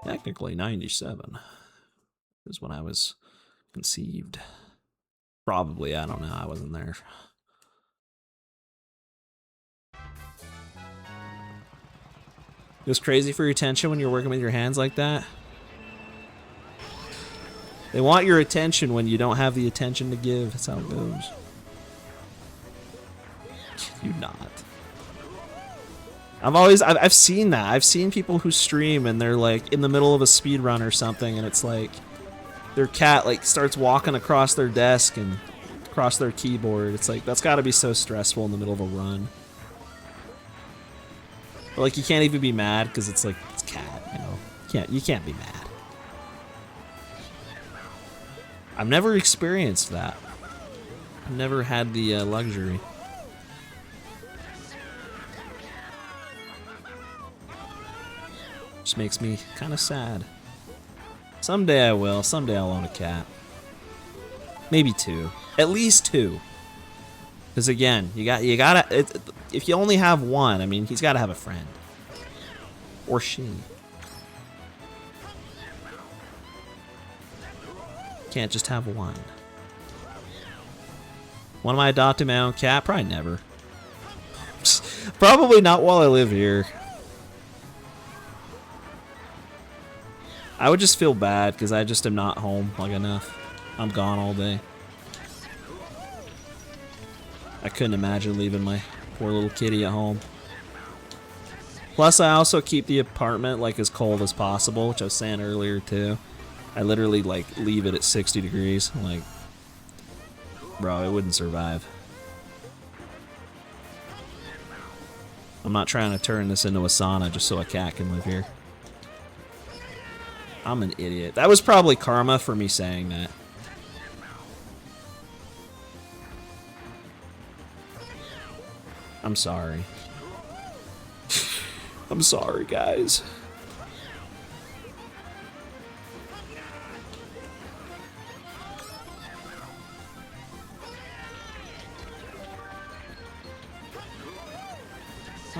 Technically 97 is when I was conceived. Probably, I don't know. I wasn't there. goes crazy for your attention when you're working with your hands like that. They want your attention when you don't have the attention to give. That's how it goes. You not. I've seen that. I've seen people who stream and they're like in the middle of a speed run or something, and it's like their cat like starts walking across their desk and across their keyboard. It's like that's got to be so stressful in the middle of a run. But like you can't even be mad because it's like it's cat, you know. You can't be mad. I've never experienced that. I've never had the luxury. Just makes me kind of sad. Someday I will. Someday I'll own a cat. Maybe 2. At least 2. Because again, you gotta. If you only have one, I mean, he's got to have a friend. Or she. Can't just have one. When am I adopting my own cat? Probably never. Probably not while I live here. I would just feel bad because I just am not home like enough. I'm gone all day. I couldn't imagine leaving my poor little kitty at home. Plus, I also keep the apartment like as cold as possible, which I was saying earlier too. I literally like leave it at 60 degrees. I'm like, bro, it wouldn't survive. I'm not trying to turn this into a sauna just so a cat can live here. I'm an idiot. That was probably karma for me saying that. I'm sorry. I'm sorry, guys.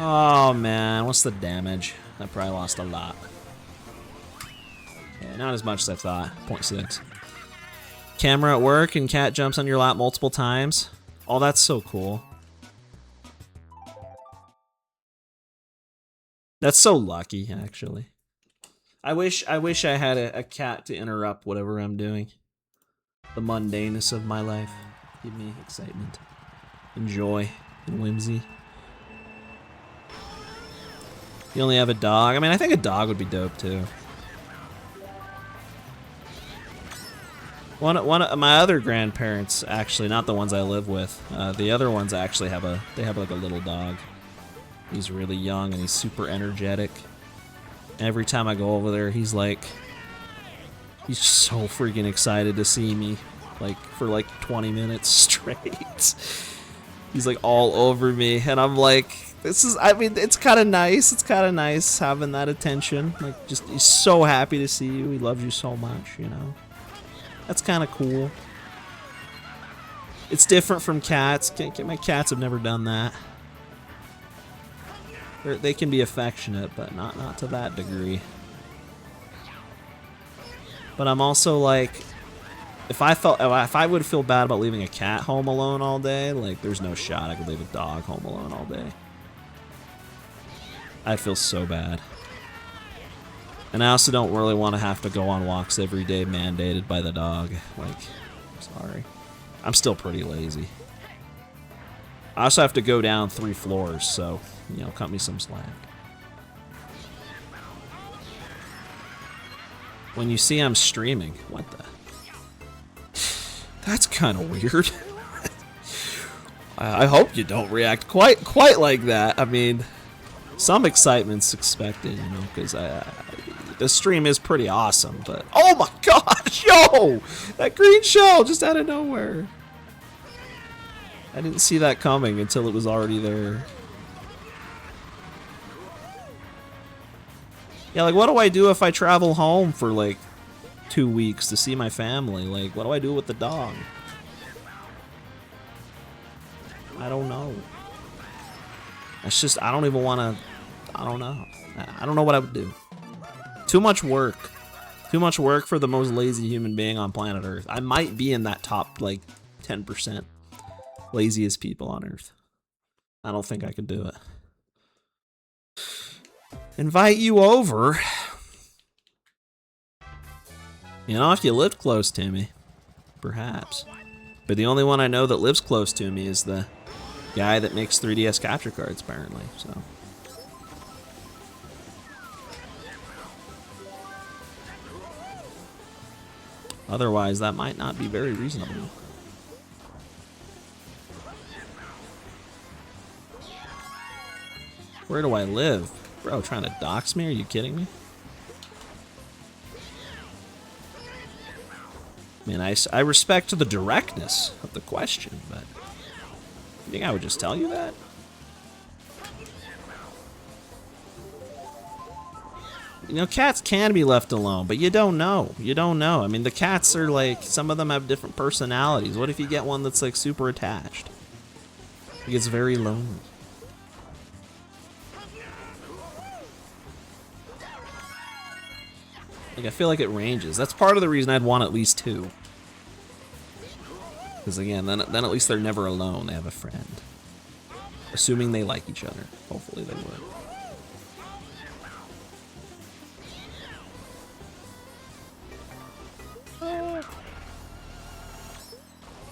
Oh man, what's the damage? I probably lost a lot. Yeah, not as much as I thought. 0.6. Camera at work and cat jumps on your lap multiple times. Oh, that's so cool. That's so lucky, actually. I wish I had a cat to interrupt whatever I'm doing. The mundaneness of my life. Give me excitement, and joy, and whimsy. You only have a dog? I mean, I think a dog would be dope too. One of my other grandparents, actually, not the ones I live with, the other ones actually have like a little dog. He's really young and he's super energetic. Every time I go over there, he's so freaking excited to see me, like for like 20 minutes straight. He's like all over me, and I'm like, I mean, it's kind of nice. It's kind of nice having that attention. Like, just he's so happy to see you. He loves you so much, you know. That's kind of cool. It's different from cats. My cats have never done that. They can be affectionate, but not to that degree. But I'm also like, if I would feel bad about leaving a cat home alone all day, like there's no shot I could leave a dog home alone all day. I'd feel so bad. And I also don't really want to have to go on walks every day mandated by the dog. Like, sorry. I'm still pretty lazy. I also have to go down 3 floors, so, you know, cut me some slack. When you see I'm streaming, what the? That's kind of weird. I hope you don't react quite like that. I mean, some excitement's expected, you know, because the stream is pretty awesome, but oh my gosh, yo! That green shell just out of nowhere. I didn't see that coming until it was already there. Yeah, like what do I do if I travel home for like 2 weeks to see my family? Like, what do I do with the dog? I don't know. It's just, I don't even want to, I don't know. I don't know what I would do. Too much work. Too much work for the most lazy human being on planet Earth. I might be in that top, like, 10% laziest people on Earth. I don't think I could do it. invite you over. You know, if you lived close to me, perhaps. But the only one I know that lives close to me is the guy that makes 3DS capture cards, apparently, so. Otherwise, that might not be very reasonable. Where do I live? Bro, trying to dox me? Are you kidding me? I mean, I respect the directness of the question, but you think I would just tell you that? You know, cats can be left alone, but you don't know. You don't know. I mean, the cats are like, some of them have different personalities. What if you get one that's like super attached? It gets very lonely. Like, I feel like it ranges. That's part of the reason I'd want at least 2. Because again, then at least they're never alone. They have a friend. Assuming they like each other. Hopefully they would.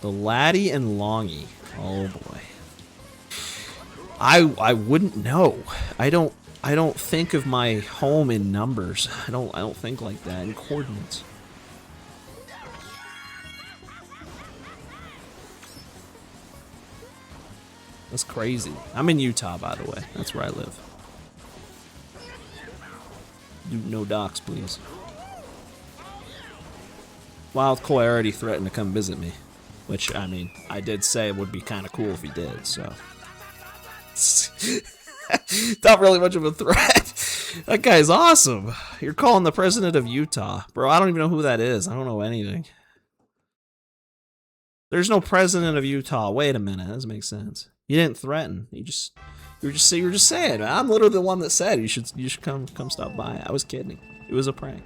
The Laddie and Longy. Oh boy. I wouldn't know. I don't think of my home in numbers. I don't think like that in coordinates. That's crazy. I'm in Utah, by the way. That's where I live. No docs, please. Wild Koi already threatened to come visit me. Which, I mean, I did say it would be kind of cool if he did, so. Not really much of a threat. That guy's awesome. You're calling the president of Utah. Bro, I don't even know who that is. I don't know anything. There's no president of Utah. Wait a minute. That doesn't make sense. You didn't threaten. You were just saying. I'm literally the one that said you should come stop by. I was kidding. It was a prank.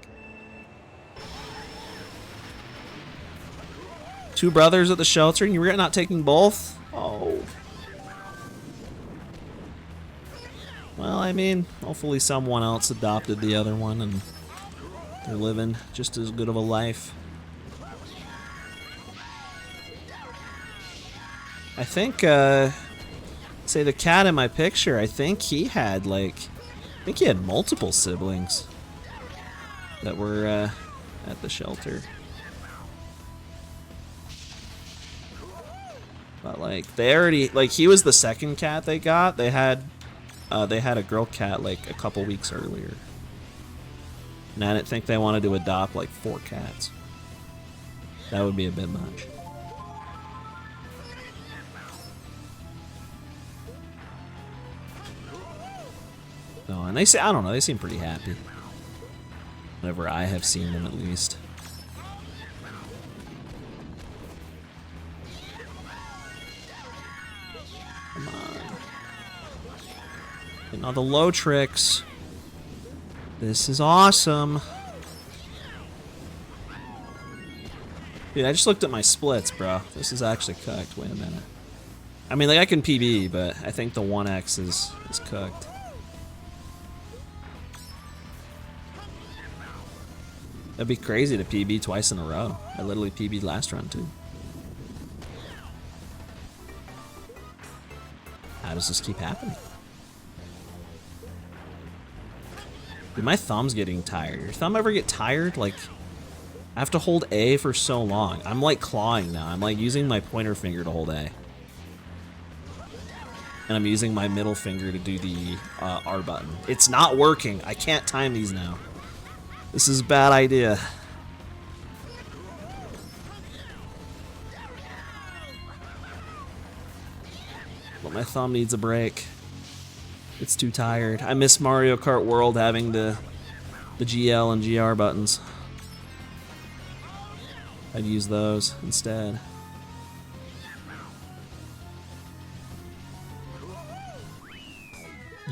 2 brothers at the shelter and you're not taking both? Oh. Well, I mean, hopefully someone else adopted the other one and they're living just as good of a life. I think, say the cat in my picture, I think he had multiple siblings that were at the shelter. But like, they already, like, he was the second cat they got. They had a girl cat like a couple weeks earlier. And I didn't think they wanted to adopt like 4 cats. That would be a bit much. No, and they say, I don't know, they seem pretty happy. Whenever I have seen them, at least. Come on. Getting all the low tricks. This is awesome. Dude, I just looked at my splits, bro. This is actually cooked. Wait a minute. I mean, like, I can PB, but I think the 1X is cooked. That'd be crazy to PB twice in a row. I literally PB'd last round, too. How does this keep happening? Dude, my thumb's getting tired. Your thumb ever get tired? Like, I have to hold A for so long. I'm like clawing now. I'm like using my pointer finger to hold A. And I'm using my middle finger to do the R button. It's not working. I can't time these now. This is a bad idea. But my thumb needs a break. It's too tired. I miss Mario Kart World having the GL and GR buttons. I'd use those instead.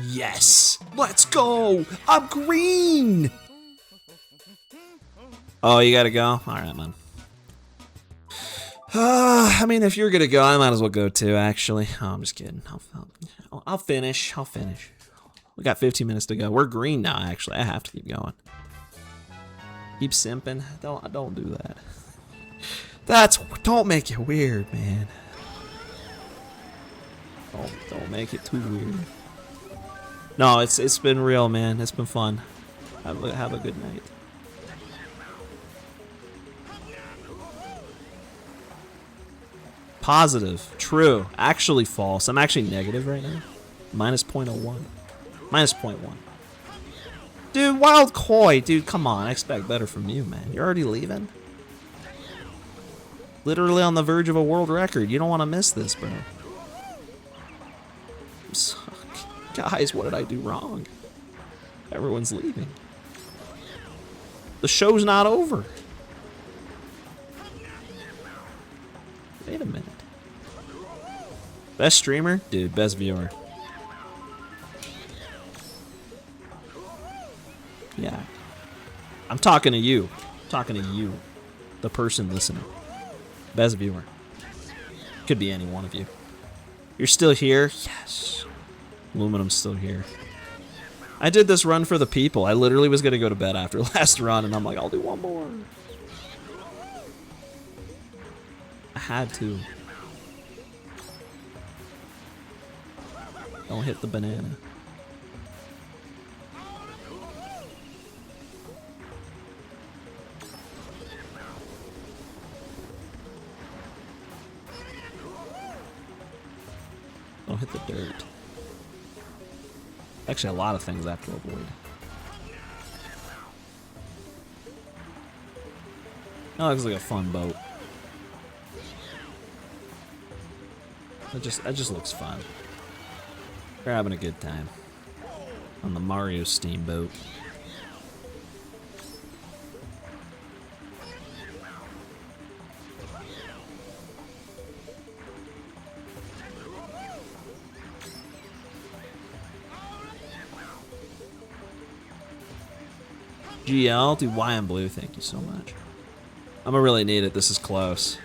Yes! Let's go! I'm green! Oh, you gotta go? Alright, man. I mean, if you're gonna go, I might as well go too, actually. Oh, I'm just kidding. I'll finish. I'll finish. We got 15 minutes to go. We're green now, actually. I have to keep going. Keep simping. Don't do that. Don't make it weird, man. Don't make it too weird. No, it's been real, man. It's been fun. Have a good night. Positive. True. Actually false. I'm actually negative right now. Minus 0.01. Minus 0.1. Dude, wild koi. Dude, come on. I expect better from you, man. You're already leaving? Literally on the verge of a world record. You don't want to miss this, bro. Guys, what did I do wrong? Everyone's leaving. The show's not over. Wait a minute. Best streamer? Dude, best viewer. Yeah. I'm talking to you. I'm talking to you. The person listening. Best viewer. Could be any one of you. You're still here? Yes. Aluminum's still here. I did this run for the people. I literally was going to go to bed after last run, and I'm like, I'll do one more. I had to. Don't hit the banana. Don't hit the dirt. Actually, a lot of things I have to avoid. That looks like a fun boat. That just looks fun. We're having a good time on the Mario Steamboat. GL, dude, why in blue? Thank you so much. I'm gonna really need it. This is close.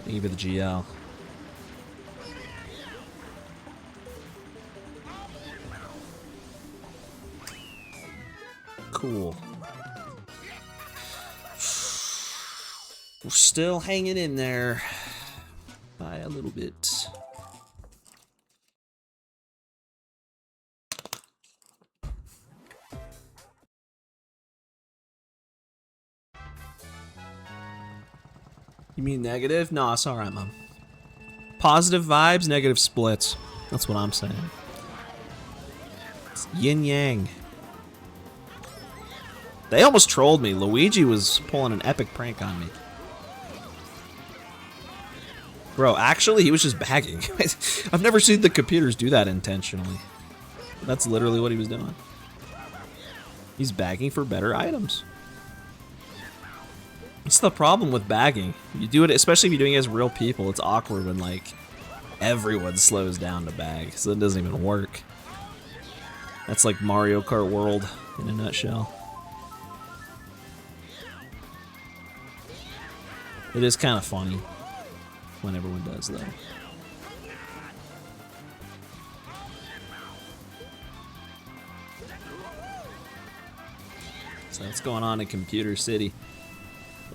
Thank you for the GL. Cool. We're still hanging in there by a little bit. You mean negative? No, it's alright, Mom. Positive vibes, negative splits. That's what I'm saying. It's yin yang. They almost trolled me. Luigi was pulling an epic prank on me. Bro, actually, he was just bagging. I've never seen the computers do that intentionally. That's literally what he was doing. He's bagging for better items. It's the problem with bagging. You do it, especially if you're doing it as real people, it's awkward when, like, everyone slows down to bag, so it doesn't even work. That's like Mario Kart World in a nutshell. It is kind of funny when everyone does, though. So what's going on in Computer City?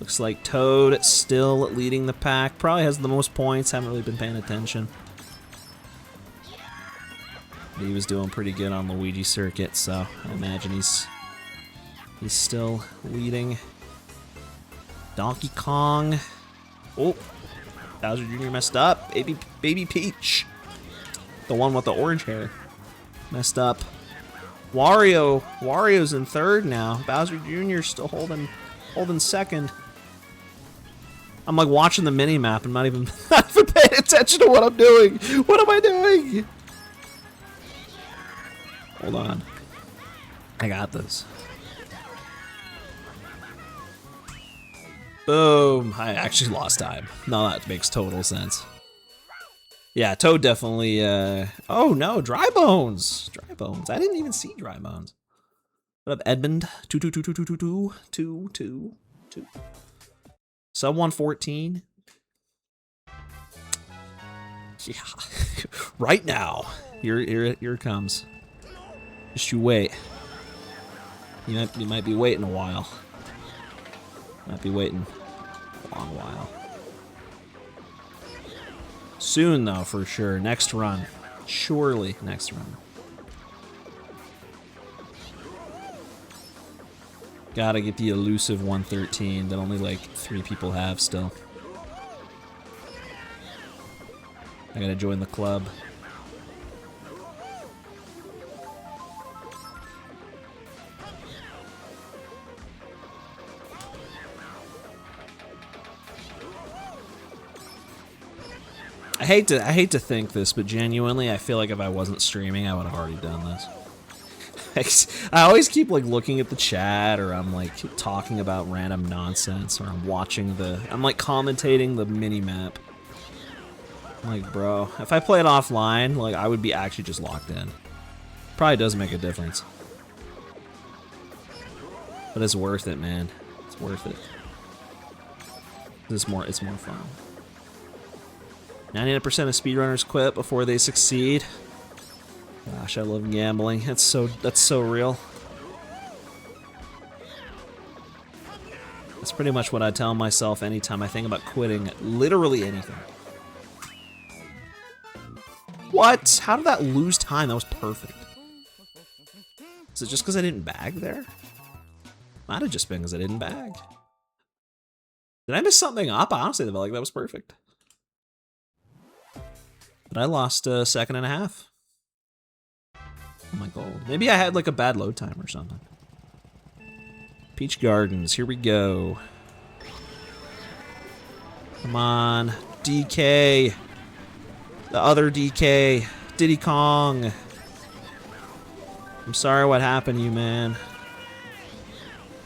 Looks like Toad still leading the pack. Probably has the most points. Haven't really been paying attention. But he was doing pretty good on Luigi Circuit, so I imagine he's still leading. Donkey Kong. Oh, Bowser Jr. messed up. Baby Peach. The one with the orange hair. Messed up. Wario's in third now. Bowser Jr. still holding second. I'm like watching the mini map and not even paying attention to what I'm doing. What am I doing? Hold on. I got this. Boom. I actually lost time. No, that makes total sense. Yeah, Toad definitely, oh no, Dry Bones. Dry Bones. I didn't even see Dry Bones. What up, Edmund? 222222222. Sub 114. Yeah. Right now. Here it comes. Just you wait. You might be waiting a while. Might be waiting a long while. Soon, though, for sure. Next run. Surely next run. Gotta get the elusive 113 that only like 3 people have still. I gotta join the club. I hate to think this, but genuinely, I feel like if I wasn't streaming, I would have already done this. I always keep like looking at the chat, or I'm like talking about random nonsense, or I'm watching I'm like commentating the mini map. I'm like, bro, if I played offline, like I would be actually just locked in. Probably does make a difference, but it's worth it, man. It's worth it. It's more fun. 99% of speedrunners quit before they succeed. Gosh, I love gambling. That's so real. That's pretty much what I tell myself anytime I think about quitting literally anything. What? How did that lose time? That was perfect. Is it just because I didn't bag there? Might have just been because I didn't bag. Did I miss something up? I honestly felt like that was perfect. But I lost a second and a half. Oh my god. Maybe I had like a bad load time or something. Peach Gardens, here we go. Come on, DK. The other DK. Diddy Kong. I'm sorry what happened to you, man.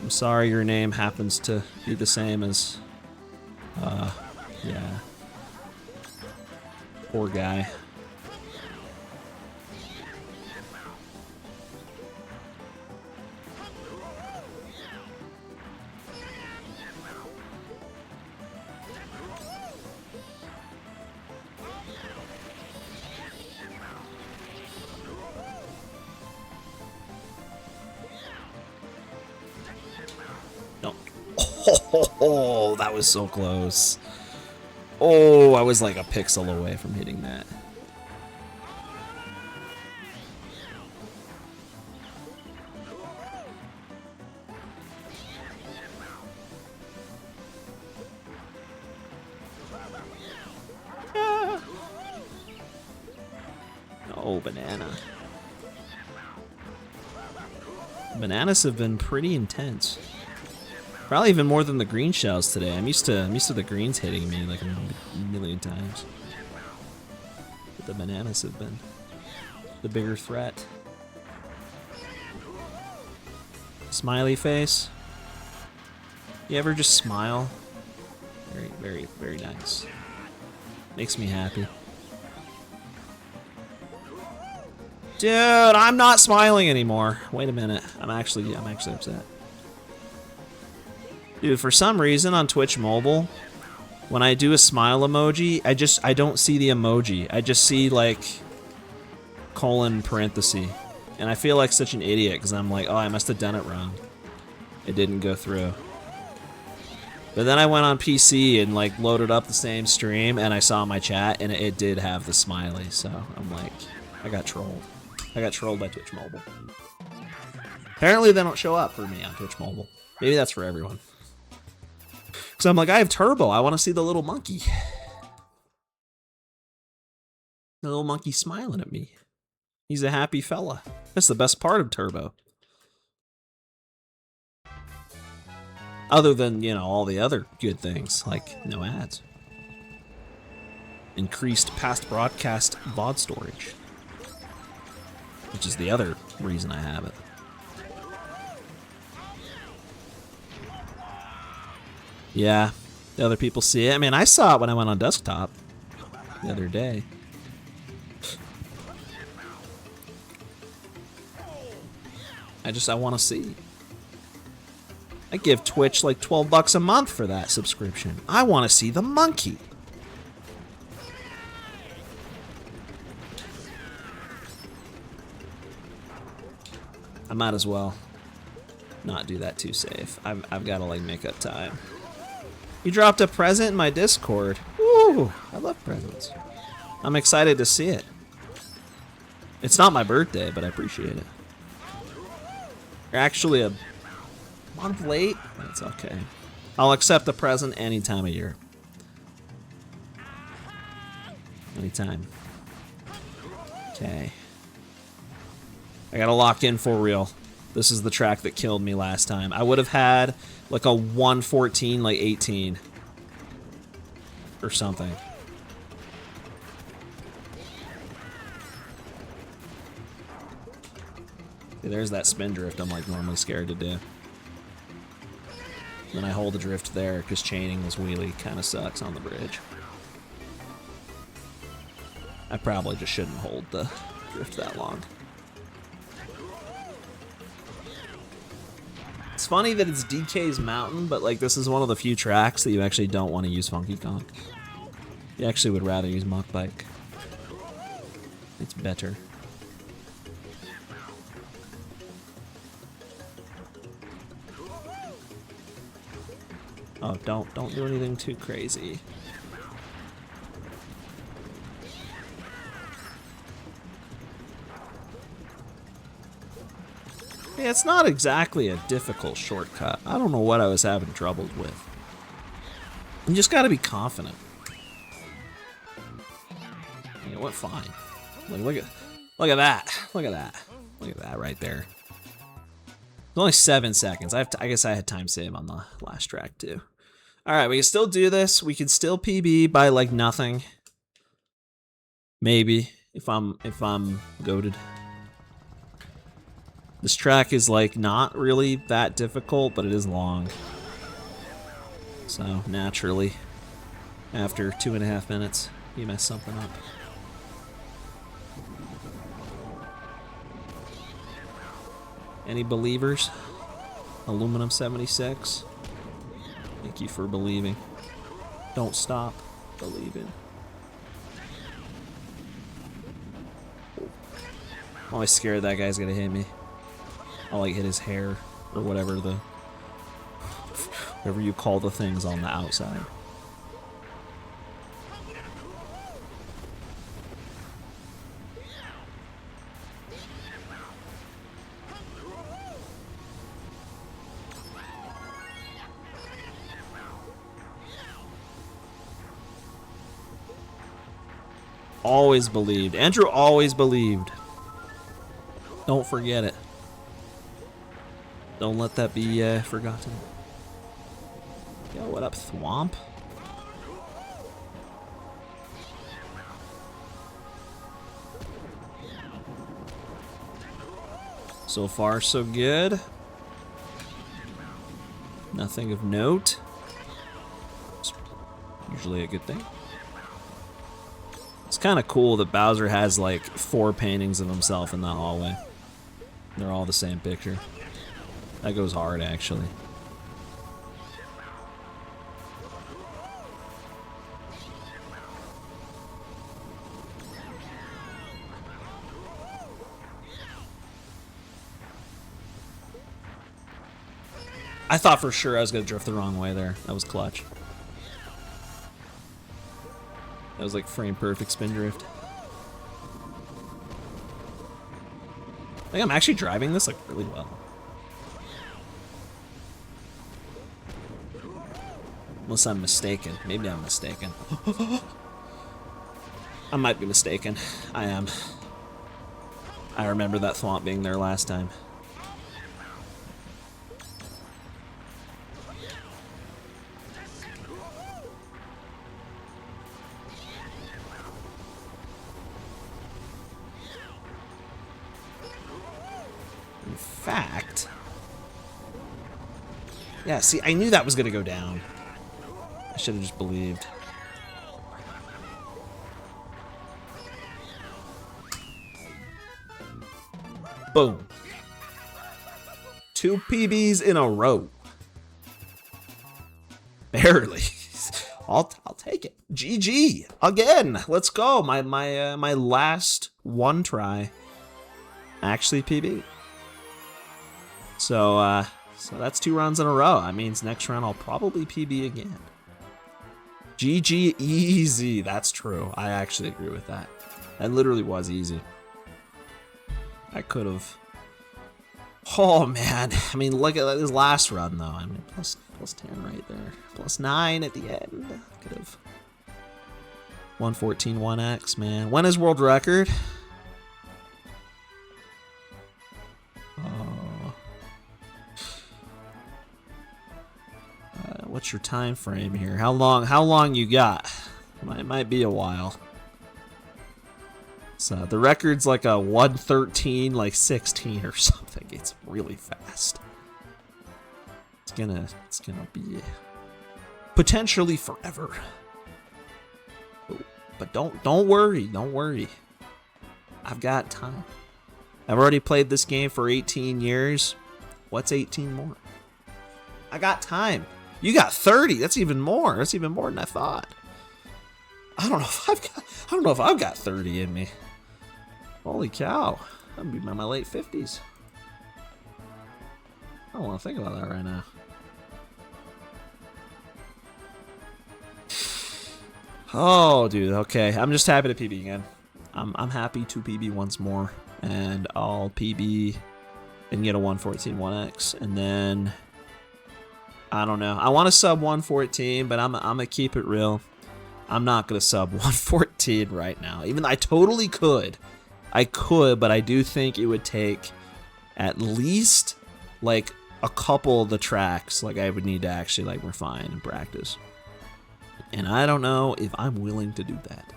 I'm sorry your name happens to be the same as, yeah. Poor guy. No. Oh, that was so close. Oh, I was like a pixel away from hitting that. Ah. Oh, banana. Bananas have been pretty intense. Probably even more than the green shells today. I'm used to the greens hitting me like a million times. But the bananas have been the bigger threat. Smiley face. You ever just smile? Very, very, very nice. Makes me happy. Dude, I'm not smiling anymore. Wait a minute. I'm actually upset. Dude, for some reason on Twitch Mobile, when I do a smile emoji, I don't see the emoji. I just see like colon parenthesis. And I feel like such an idiot because I'm like, oh, I must have done it wrong. It didn't go through. But then I went on PC and like loaded up the same stream and I saw my chat and it did have the smiley. So I'm like, I got trolled. I got trolled by Twitch Mobile. Apparently they don't show up for me on Twitch Mobile. Maybe that's for everyone. So I'm like, I have Turbo. I want to see the little monkey. The little monkey smiling at me. He's a happy fella. That's the best part of Turbo. Other than, you know, all the other good things, like no ads. Increased past broadcast VOD storage. Which is the other reason I have it. Yeah, the other people see it. I mean, I saw it when I went on desktop the other day. I want to see. I give Twitch like 12 bucks a month for that subscription. I want to see the monkey. I might as well not do that too safe. I've got to like make up time. You dropped a present in my Discord. Ooh, I love presents. I'm excited to see it. It's not my birthday, but I appreciate it. You're actually a month late. That's okay. I'll accept the present any time of year. Anytime. Okay. I gotta lock in for real. This is the track that killed me last time. I would have had like a 114, like 18. Or something. See, there's that spin drift I'm like normally scared to do. Then I hold the drift there because chaining this wheelie kind of sucks on the bridge. I probably just shouldn't hold the drift that long. It's funny that it's DK's Mountain, but like this is one of the few tracks that you actually don't want to use Funky Kong. You actually would rather use Mach Bike. It's better. Oh, don't do anything too crazy. Yeah, it's not exactly a difficult shortcut. I don't know what I was having troubles with. You just gotta be confident. You know what? Fine. Like, look at that. Look at that. Look at that right there. It's only 7 seconds. I guess I had time save on the last track too. All right, we can still do this. We can still PB by like nothing. Maybe if I'm goated. This track is like not really that difficult, but it is long. So naturally, after 2.5 minutes, you mess something up. Any believers? Aluminum 76. Thank you for believing. Don't stop believing. I'm always scared that guy's gonna hit me. I'll like hit his hair or whatever you call the things on the outside. Always believed. Andrew always believed. Don't forget it. Don't let that be forgotten. Yo, what up, Thwomp? So far, so good. Nothing of note. It's usually a good thing. It's kind of cool that Bowser has like 4 paintings of himself in that hallway. They're all the same picture. That goes hard, actually. I thought for sure I was going to drift the wrong way there. That was clutch. That was like frame perfect spin drift. I think I'm actually driving this like really well. Unless I'm mistaken. Maybe I'm mistaken. I might be mistaken. I am. I remember that Thwomp being there last time. In fact... Yeah, see, I knew that was gonna go down. I should have just believed. Boom. 2 PBs in a row. Barely. I'll take it. GG again. Let's go. My last one try. Actually PB. So that's 2 runs in a row. That means next round I'll probably PB again. GG easy. That's true. I actually agree with that. That literally was easy. I could have. Oh man. I mean, look at his last run though. I mean, plus 10 right there. Plus 9 at the end. Could have. 114 1x, man. When is world record? What's your time frame here? How long you got? It might be a while. So the record's like a 113, like 16 or something. It's really fast. It's gonna be potentially forever. But don't worry. I've got time. I've already played this game for 18 years. What's 18 more? I got time. You got 30. That's even more. That's even more than I thought. I don't know if I've got 30 in me. Holy cow. I'm gonna be in my late 50s. I don't want to think about that right now. Oh, dude. Okay. I'm just happy to PB again. I'm happy to PB once more. And I'll PB and get a 114 1x. And then I don't know. I want to sub 114, but I'm gonna keep it real. I'm not gonna sub 114 right now. Even though I totally could. I could, but I do think it would take at least like a couple of the tracks. Like I would need to actually like refine and practice. And I don't know if I'm willing to do that.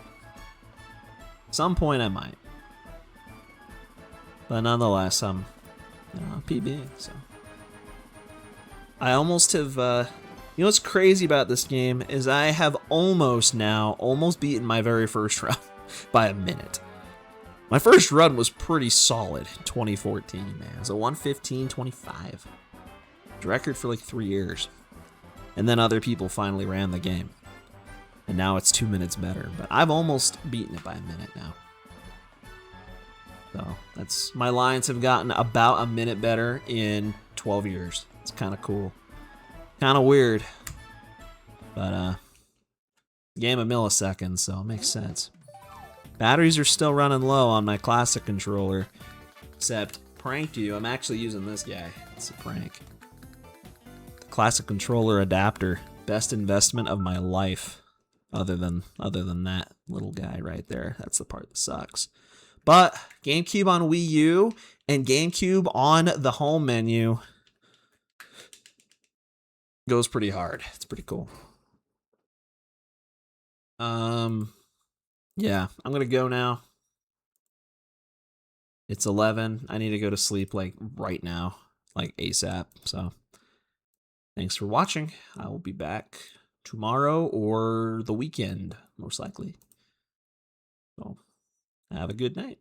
At some point I might. But nonetheless, I'm PBing, so. I almost have, you know what's crazy about this game is I have almost beaten my very first run by a minute. My first run was pretty solid in 2014, man. It was a 115.25. Record for like 3 years. And then other people finally ran the game. And now it's 2 minutes better, but I've almost beaten it by a minute now. So that's, my lines have gotten about a minute better in 12 years. It's kind of cool. Kind of weird. But, game of milliseconds, so it makes sense. Batteries are still running low on my classic controller. Except, pranked you, I'm actually using this guy. It's a prank. The classic controller adapter. Best investment of my life. Other than that little guy right there. That's the part that sucks. But, GameCube on Wii U and GameCube on the home menu goes pretty hard. It's pretty cool. Yeah, I'm gonna go now. It's 11. I need to go to sleep like right now, like ASAP. So, thanks for watching. I will be back tomorrow or the weekend, most likely. So, have a good night.